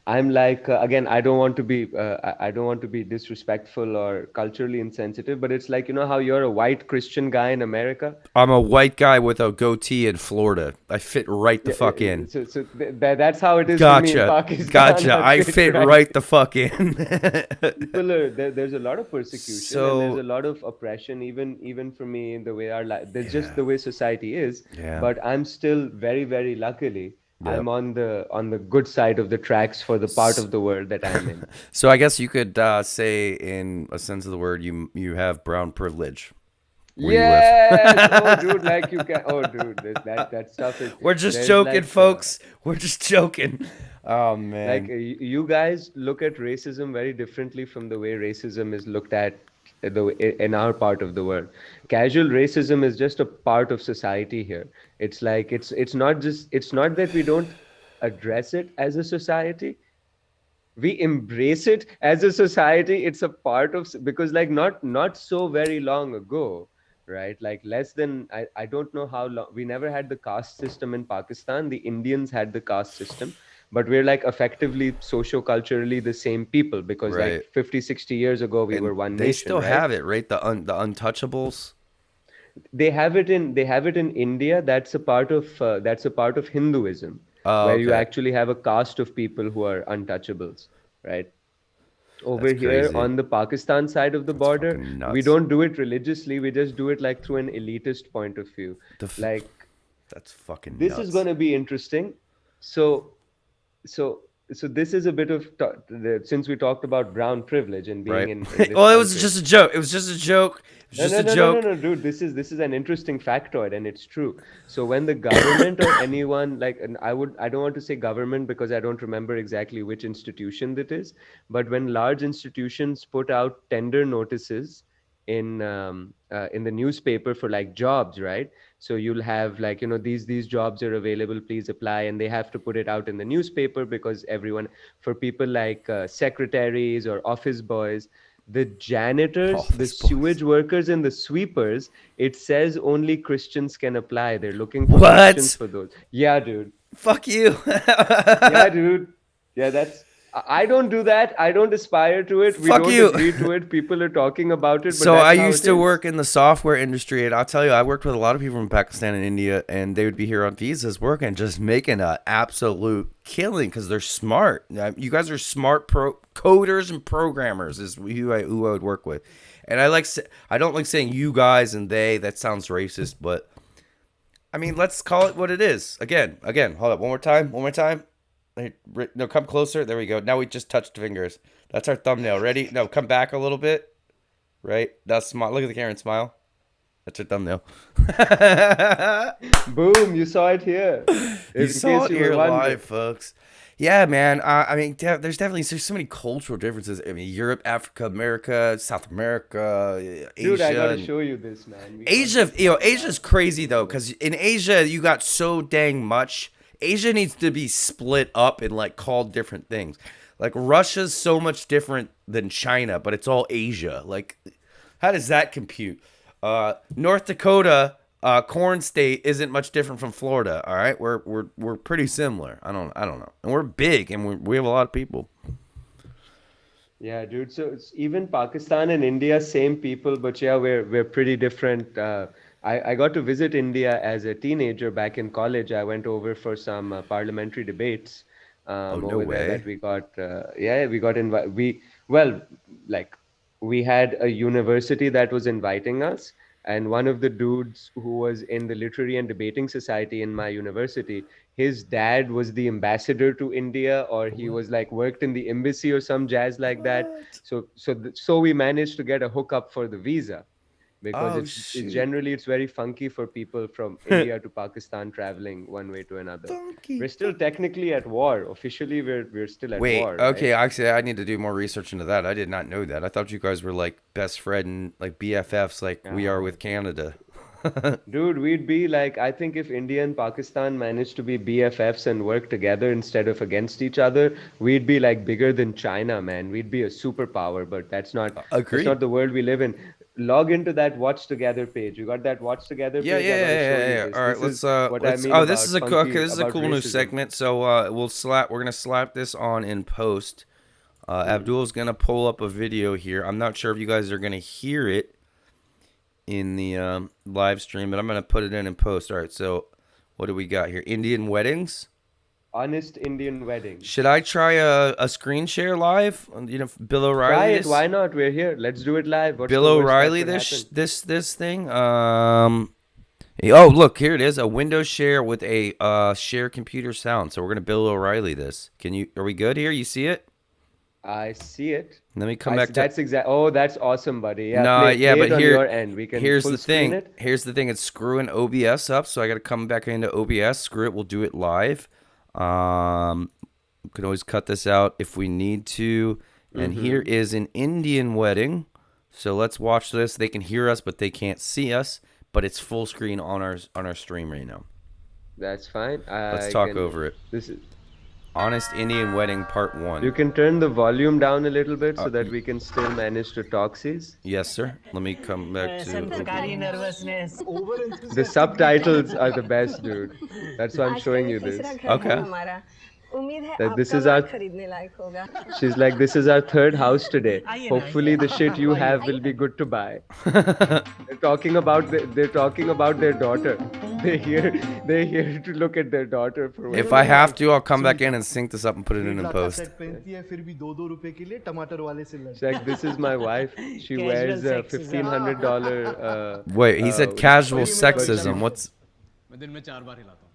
I'm like again, I don't want to be disrespectful or culturally insensitive, but it's like you know how you're a white Christian guy in America. I'm a white guy with a goatee in Florida. I fit right the Yeah, fuck in. that's how it is for me in Gotcha. Pakistan. Gotcha. I I fit fit right. right the fuck in. People are there's a lot of persecution and there's So, a lot of oppression, even for me in the way our life. There's just yeah. the way society is. Yeah. But I'm still very, very luckily. I'm Yep. on the good side of the tracks for the part of the world that I'm in. So I guess you could say, in a sense of the word, you have brown privilege where you live. Yes. Oh, dude, like you can. Oh, dude, that stuff is. We're just There's joking, like. folks. We're just joking. Oh man. You guys look at racism very differently from the way racism is looked at in our part of the world. Casual racism is just a part of society here. It's like it's not that we don't address it as a society, we embrace it as a society. It's a part of because like not so very long ago, right, like less than I don't know how long, we never had the caste system in Pakistan. The Indians had the caste system, but we're like effectively socio-culturally the same people because like Right. 50, 60 years ago we And were one they nation, still right? have it, right? The untouchables. They have it in India. That's a part of Hinduism, Oh, where you okay. actually have a caste of people who are untouchables, right? That's Over here crazy. on the Pakistan side of the That's border, fucking we nuts. don't do it religiously. We just do it like through an elitist point of view. The f- Like that's fucking this is nuts. going to be interesting. So, so, so this is a bit of since we talked about brown privilege and being Right. in this Well, it was country. just a joke. It was just a joke. It was No, just no, a no, no, no, joke. no, dude. This is an interesting factoid, and it's true. So when the government or anyone like, and I don't want to say government because I don't remember exactly which institution that is, but when large institutions put out tender notices in the newspaper for like jobs, right? So you'll have like these jobs are available, please apply, and they have to put it out in the newspaper because everyone, for people like secretaries or office boys, the janitors, the Office boys. sewage workers, and the sweepers, it says only Christians can apply. They're looking for Christians What? for those. Yeah, dude. Fuck you. Yeah, dude. Yeah, that's. I don't do that. I don't aspire to it. We Fuck don't you. agree to it. People are talking about it, but So I that's how used it to is. work in the software industry, and I'll tell you, I worked with a lot of people from Pakistan and India, and they would be here on visas working, just making a absolute killing because they're smart. You guys are smart coders and programmers is who I would work with, and I don't like saying you guys and they. That sounds racist, but I mean let's call it what it is. Again, hold up, one more time. Hey, no, come closer. There we go. Now we just touched fingers. That's our thumbnail. Ready? No, come back a little bit. Right? That's smile. Look at the camera and smile. That's your thumbnail. Boom, you saw it here. You In saw case it you were here wondering. live, folks. Yeah, man. I mean, there's so many cultural differences. I mean, Europe, Africa, America, South America, Dude, I Asia, gotta and show you this, man. We got Asia. this You know, on Asia's crazy though, video. because in Asia you got so dang much. Asia needs to be split up and like called different things. Like Russia's so much different than China, but it's all Asia. Like, how does that compute? North Dakota, corn state isn't much different from Florida. All right, we're pretty similar. I don't know, and we're big and we have a lot of people. Yeah, dude. So it's even Pakistan and India, same people, but yeah, we're pretty different. I got to visit India as a teenager back in college. I went over for some parliamentary debates Oh no over there way. that we got. Yeah, we got invited. Well, like we had a university that was inviting us, and one of the dudes who was in the literary and debating society in my university, his dad was the ambassador to India, or he What? was like worked in the embassy or some jazz like that. What? So we managed to get a hookup for the visa because Oh it's shoot. generally it's very funky for people from India to Pakistan traveling one way to another. Donkey, We're still donkey. technically at war. Officially, we're still at Wait, war, okay, right? actually I need to do more research into that. I did not know that. I thought you guys were like best friend, like BFFs like we are Ah, with Canada. dude, we'd be like, I think if India and Pakistan managed to be BFFs and work together instead of against each other, we'd be like bigger than China, man. We'd be a superpower, but that's Agreed. not the world we live in. Log into that Watch Together page. You got that Watch Together Yeah, page? yeah, I yeah, gotta show yeah, you yeah. this. All right, This is what I let's. mean Oh, this is about okay. funky, This is a about cool new racism. segment. So we're gonna slap this on in post. Hmm. Abdul's gonna pull up a video here. I'm not sure if you guys are gonna hear it in the live stream, but I'm gonna put it in post. All right. So what do we got here? Indian weddings. Honest Indian weddings. Should I try a screen share live? You know, Bill Try O'Reilly it. this. Why not? We're here. Let's do it live. What's Bill the worst that O'Reilly could happen? this thing. Oh, look, here it is. A Windows share with a share computer sound. So we're gonna Bill O'Reilly this. Can you? Are we good here? You see it? I see it. Let me come I see. back to. That's exact. Oh, that's awesome, buddy. Yeah, No, yeah, play but it on here, your end. We can here's full the screen thing. it. Here's the thing. It's screwing OBS up, so I got to come back into OBS. Screw it. We'll do it live. We can always cut this out if we need to. And here Mm-hmm. is an Indian wedding. So let's watch this. They can hear us, but they can't see us. But it's full screen on our stream right now. That's fine. Let's I talk can. over it. This is. Honest Indian Wedding Part You One. can turn the volume down a little bit Uh, so that we can still manage to talk. Sees. yes, sir. Let me come back to सरकारी OBS. Nervousness The subtitles are the best, dude. That's why I'm आज का showing ये you तीसरा this. घर है Okay. हमारा उम्मीद है That this आपका is माल our. खरीदने लायक होगा She's like, this is our third house today. आइए ना Hopefully, the shit you आइए have will be good to buy. They're talking about their daughter. They're here to look at their daughter for If whatever I have reason. to, I'll come back Sunita in and sync this up and put it in 1.5 lakh का post. Set पहनती है फिर भी 2-2 रुपए के लिए टमाटर वाले से She's लड़ती like, this is my wife. She Casual wears a sexism. $1,500 Wait, he said casual और ये मेरा बेटा sexism. भी What's मैं दिन में 4 बार हिलाता हूँ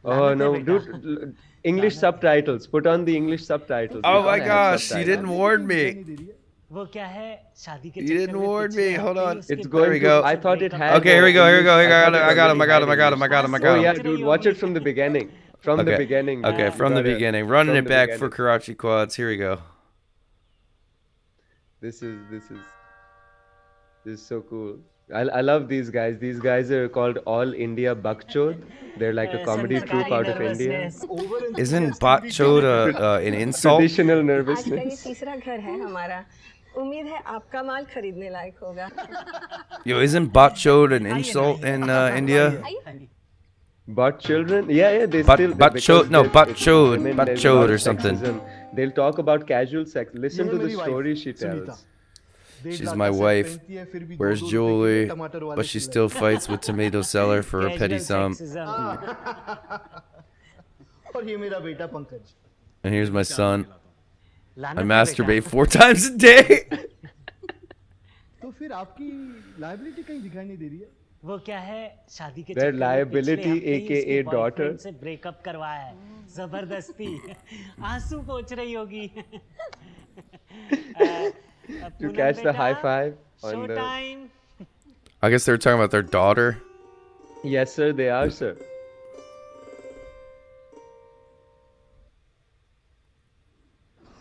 Oh लानत है no, बेटा dude! English subtitles. Put on the English subtitles. We Oh my gotta have gosh, you didn't subtitles. warn me. दिखाई नहीं दे रही है वो क्या है शादी के You चक्कर didn't में warn पिछले me. Hold हफ्ते ही on. उसके It's There going we to. go. I thought it breakup had Okay, here we go. Here we English. go. Here I I thought got it it. I got him. already I got had him. I got him. I English. got him. I Oh got him. yeah, सोच dude, रही watch होगी it from the beginning. From the Okay. beginning, dude. Okay, You from the gotta beginning. Running from it the back for beginning. Karachi quads. Here we go. This is so cool. I love these guys. These guys are called All India Bakchod. They're like a comedy troupe सरकारी out of India. Nervousness over Isn't enthusiastic भी botchod come an insult? Traditional आज का ये nervousness. तीसरा घर है हमारा उम्मीद है आपका माल खरीदने लायक होगा Yo, isn't botchod an आइए ना, insult आइए in ना। India? But children, yeah, they But still butchod, because no, it's butchod, women. There's a butchod lot or of something. sexism. They'll talk about casual sex. ये Listen है to the मेरी story wife she Sunita tells. 1.5 She's lakh my का set wife. पहनती है फिर भी Wears 2-2 रुपए के लिए jewelry, टमाटर वाले but से she still लड़ती fights with tomato seller for a petty Casual sum. sexism. है और ये मेरा बेटा Pankaj And here's my 4 bar son. हिलाता हूँ I लानत है masturbate बेटा 4 times a day. तो फिर आपकी लायबिलिटी कहीं दिखाई नहीं दे रही है वो क्या है शादी के Their चक्कर में पिछले liability, हफ्ते ही उसके aka बॉयफ्रेंड daughter, से ब्रेकअप करवाया है जबरदस्ती आंसू पोंछ रही होगी to पूनम catch the बेटा high five show on the. Time I guess they were talking about their daughter. Yes, sir, they are, sir.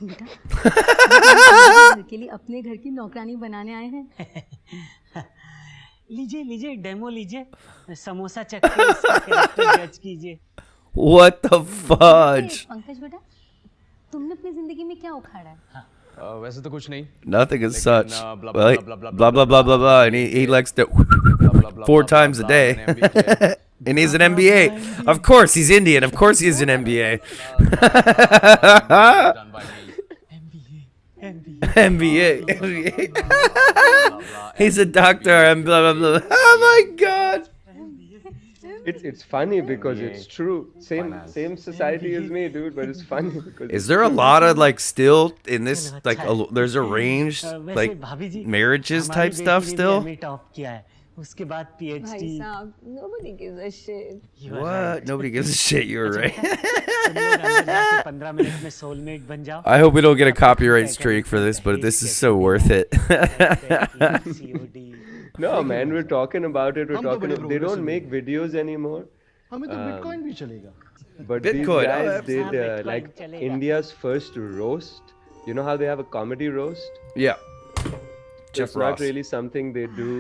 बेटा हम घर के लिए अपने घर की नौकरानी बनाने आए हैं लीजिए लीजिए डेमो लीजिए समोसा चख के इसका कैरेक्टर जज कीजिए What the fudge? पंकज बेटा तुमने अपनी जिंदगी में क्या उखाड़ा है वैसे तो कुछ नहीं Nothing as such. blah, Well, blah, blah, blah, blah, blah, blah, blah. And he likes to four times a day. And he's an MBA. Of course, he's Indian. Of course, he's an MBA. done by me. MBA. MBA. He's a doctor and blah, blah, blah. Oh my God. It's funny because it's true. Same society as me, dude. But it's funny because. Is there a lot of like still in this like there's arranged वैसे like भाभी जी marriages हमारी type बेटी stuff ने भी still? MA top किया है उसके बाद भाई PhD साहब nobody gives a shit What? Nobody gives a shit. You're right. तुम लोग अंदर जाके 15 मिनट में सोलमेट बन जाओ I hope we don't get a copyright streak for this, but this is so worth it. COD No, man, we're talking about it. We're हम तो talking. बड़े They don't progressive make videos anymore. हमें तो bitcoin भी चलेगा But Bitcoin, these oh, guys absolutely. did Bitcoin like chalega. India's first roast. You know how they have a comedy roast? Yeah. Jeff It's not Ross. really something they do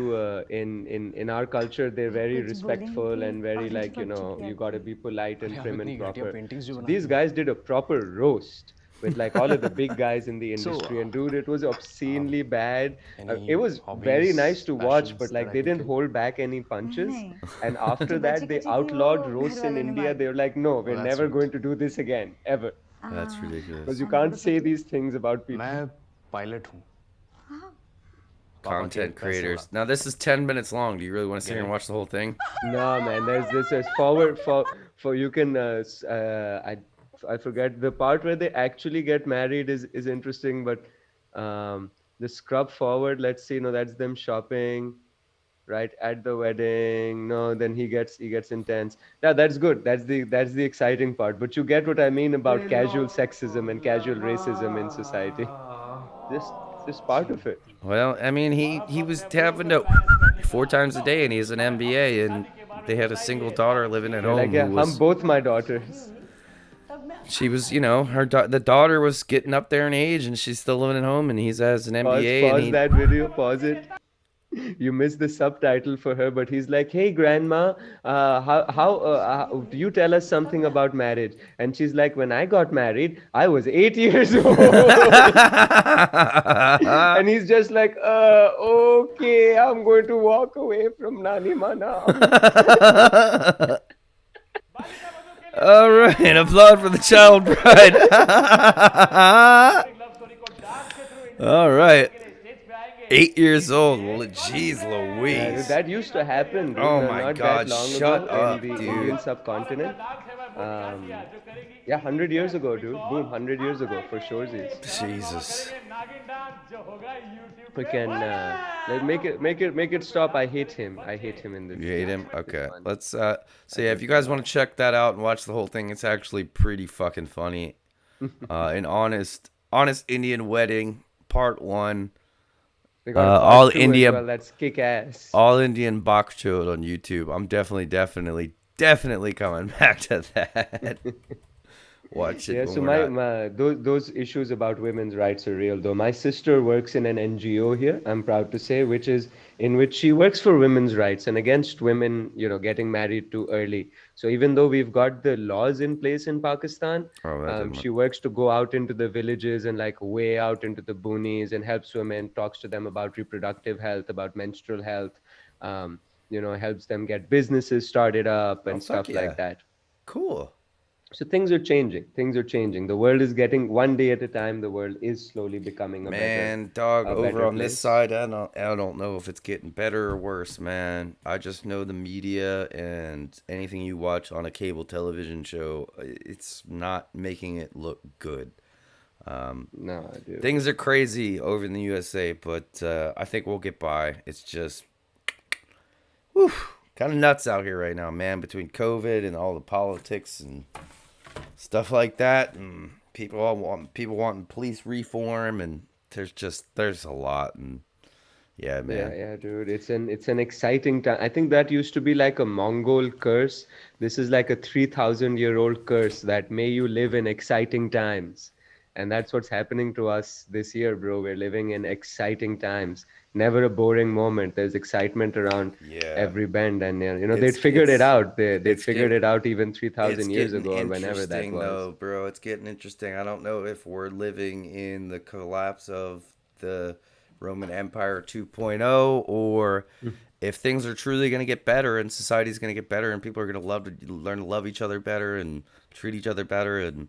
in our culture. They're very कुछ respectful बोलेंगे, and very पानी like, you भर know, चुकी you है। got to be polite and आप prim इतनी and घटिया proper. paintings जो So बनाते these guys did a proper roast with like all of the big guys in the industry. And dude, it was obscenely bad. any It was hobbies, very nice to watch, passions but like that I they could didn't do? hold back any punches. नहीं। And after जो that, बच्चे they कुची थी, outlawed वो roasts घर in वालों ने India. मार They were like, no, we're that's never sweet. going to do this again, ever. That's हाँ, ridiculous. Because you हाँ, can't बड़े say पतले। these things about people. मैं पायलट हूँ पापा के Content पैसे creators. उड़ाता Now this is 10 minutes long. Do you really want to sit here and watch the whole thing? No, man. There's forward for you can I forget the part where they actually get married is interesting, but the scrub forward. Let's see. No, that's them shopping right at the wedding. No, then he gets intense. Yeah, that's good. That's the exciting part. But you get what I mean about casual sexism and casual racism in society. Just part of it. Well, I mean, he was having to four times a day, and he's an MBA, and they had a single daughter living at They're like, home yeah, who I'm was both my daughters. she was the daughter was getting up there in age, and she's still living at home, and he's has an MBA, and Pause he that video, pause it. You missed the subtitle for her, but he's like, "Hey, grandma, how do you tell us something about marriage?" And she's like, "When I got married, I was 8 years old." And he's just like, okay, I'm going to walk away from Nani Ma now." All right, applaud for the child bride. All right. 8 years old. Well, jeez Louise. That used to happen, dude, Oh my not God, that long shut ago up, in the dude. Indian subcontinent. Yeah, 100 years ago, dude. Boom, 100 years ago for sure. Jesus. We can like make it stop. I hate him. I hate him in this. You hate him? It's Okay. fun. Let's so yeah, if you guys want to check that out and watch the whole thing, it's actually pretty fucking funny. An honest Indian wedding, part 1. We got a part all 2 as India well. That's kick ass. All Indian Bok Chod on YouTube. I'm definitely coming back to that. Watch it. Yeah, when so we're my not- those issues about women's rights are real though. My sister works in an NGO here, I'm proud to say, which is in which she works for women's rights and against women, getting married too early. So even though we've got the laws in place in Pakistan, Oh, that didn't she works to go out into the villages and like way out into the boonies and helps women, talks to them about reproductive health, about menstrual health, helps them get businesses started up and fuck stuff yeah. like that. Cool. So things are changing. Things are changing. The world is getting one day at a time. The world is slowly becoming a Man, dog, a over better on this place. side, I don't know if it's getting better or worse, man. I just know the media and anything you watch on a cable television show, it's not making it look good. No, dude. Things are crazy over in the USA, but I think we'll get by. It's just, kind of nuts out here right now, man. Between COVID and all the politics and stuff like that, and people wanting police reform, and there's a lot, and yeah, Yeah, man. yeah, dude. It's an exciting time. I think that used to be like a Mongol curse. This is like a 3,000-year-old curse that may you live in exciting times. And that's what's happening to us this year, bro. We're living in exciting times. Never a boring moment. There's excitement around Yeah, every bend, and they'd it's figured it it's out. They'd it's figured get it out even it's 3,000 years getting ago or whenever that interesting was. though, bro. It's getting interesting. I don't know if we're living in the collapse of the Roman Empire 2.0, or if things are truly going to get better and society's going to get better and people are going to learn to love each other better and treat each other better. And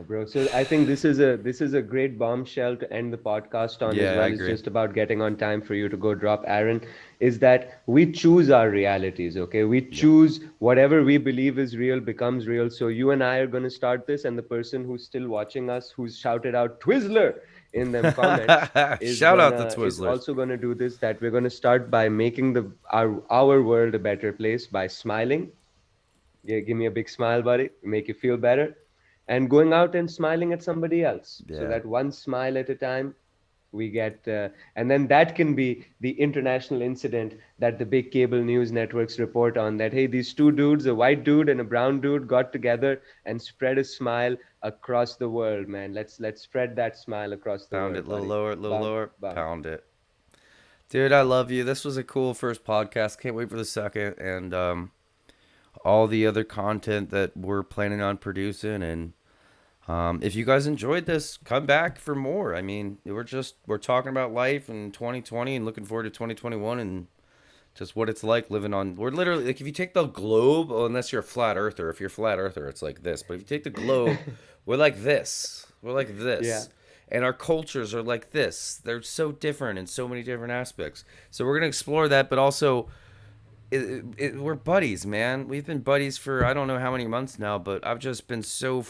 Bro, so I think this is a great bombshell to end the podcast on as yeah, I well. It's agree. just about getting on time for you to go drop Aaron. Is that we choose our realities, okay? We Yep. choose whatever we believe is real becomes real. So you and I are going to start this, and the person who's still watching us, who's shouted out Twizzler in them comments, Shout out the is Twizzlers. also gonna do this. That we're gonna start by making our world a better place by smiling. Give me a big smile, buddy. Make you feel better. And going out and smiling at somebody else. So Yeah. that one smile at a time, we get, and then that can be the international incident that the big cable news networks report on. That hey, these two dudes, a white dude and a brown dude, got together and spread a smile across the world. Man, let's spread that smile across the Pound world, it a little buddy. lower, a little Bum lower. bum. Pound it. Dude, I love you. This was a cool first podcast. Can't wait for the second and all the other content that we're planning on producing. And if you guys enjoyed this, come back for more. I mean, we're talking about life in 2020 and looking forward to 2021 and just what it's like living on. We're literally like if you take the globe, well, unless you're a flat earther. If you're a flat earther, it's like this. But if you take the globe, we're like this. We're like Yeah. this. And our cultures are like this. They're so different in so many different aspects. So we're gonna explore that, but also we're buddies, man. We've been buddies for I don't know how many months now, but I've just been so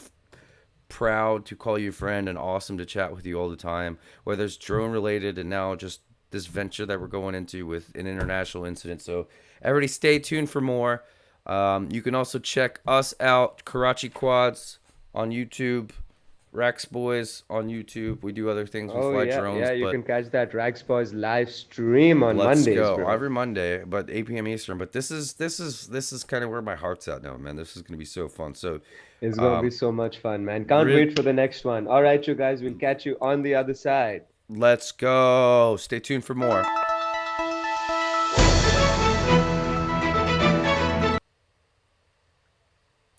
proud to call you friend and awesome to chat with you all the time, whether it's drone related and now just this venture that we're going into with an international incident. So everybody stay tuned for more. You can also check us out, Karachi Quads on YouTube, Rex Boys on YouTube. We do other things. We Oh fly yeah, yeah. drones, You but can catch that Rags Boys live stream on let's Mondays, go bro. every Monday, but 8 p.m. Eastern. But this is kind of where my heart's at now, man. This is gonna be so fun. So, It's gonna be um, so much fun, man. Can't re- wait for the next one. All right, you guys, we'll catch you on the other side. let's go. Stay tuned for more.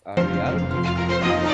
Are we out?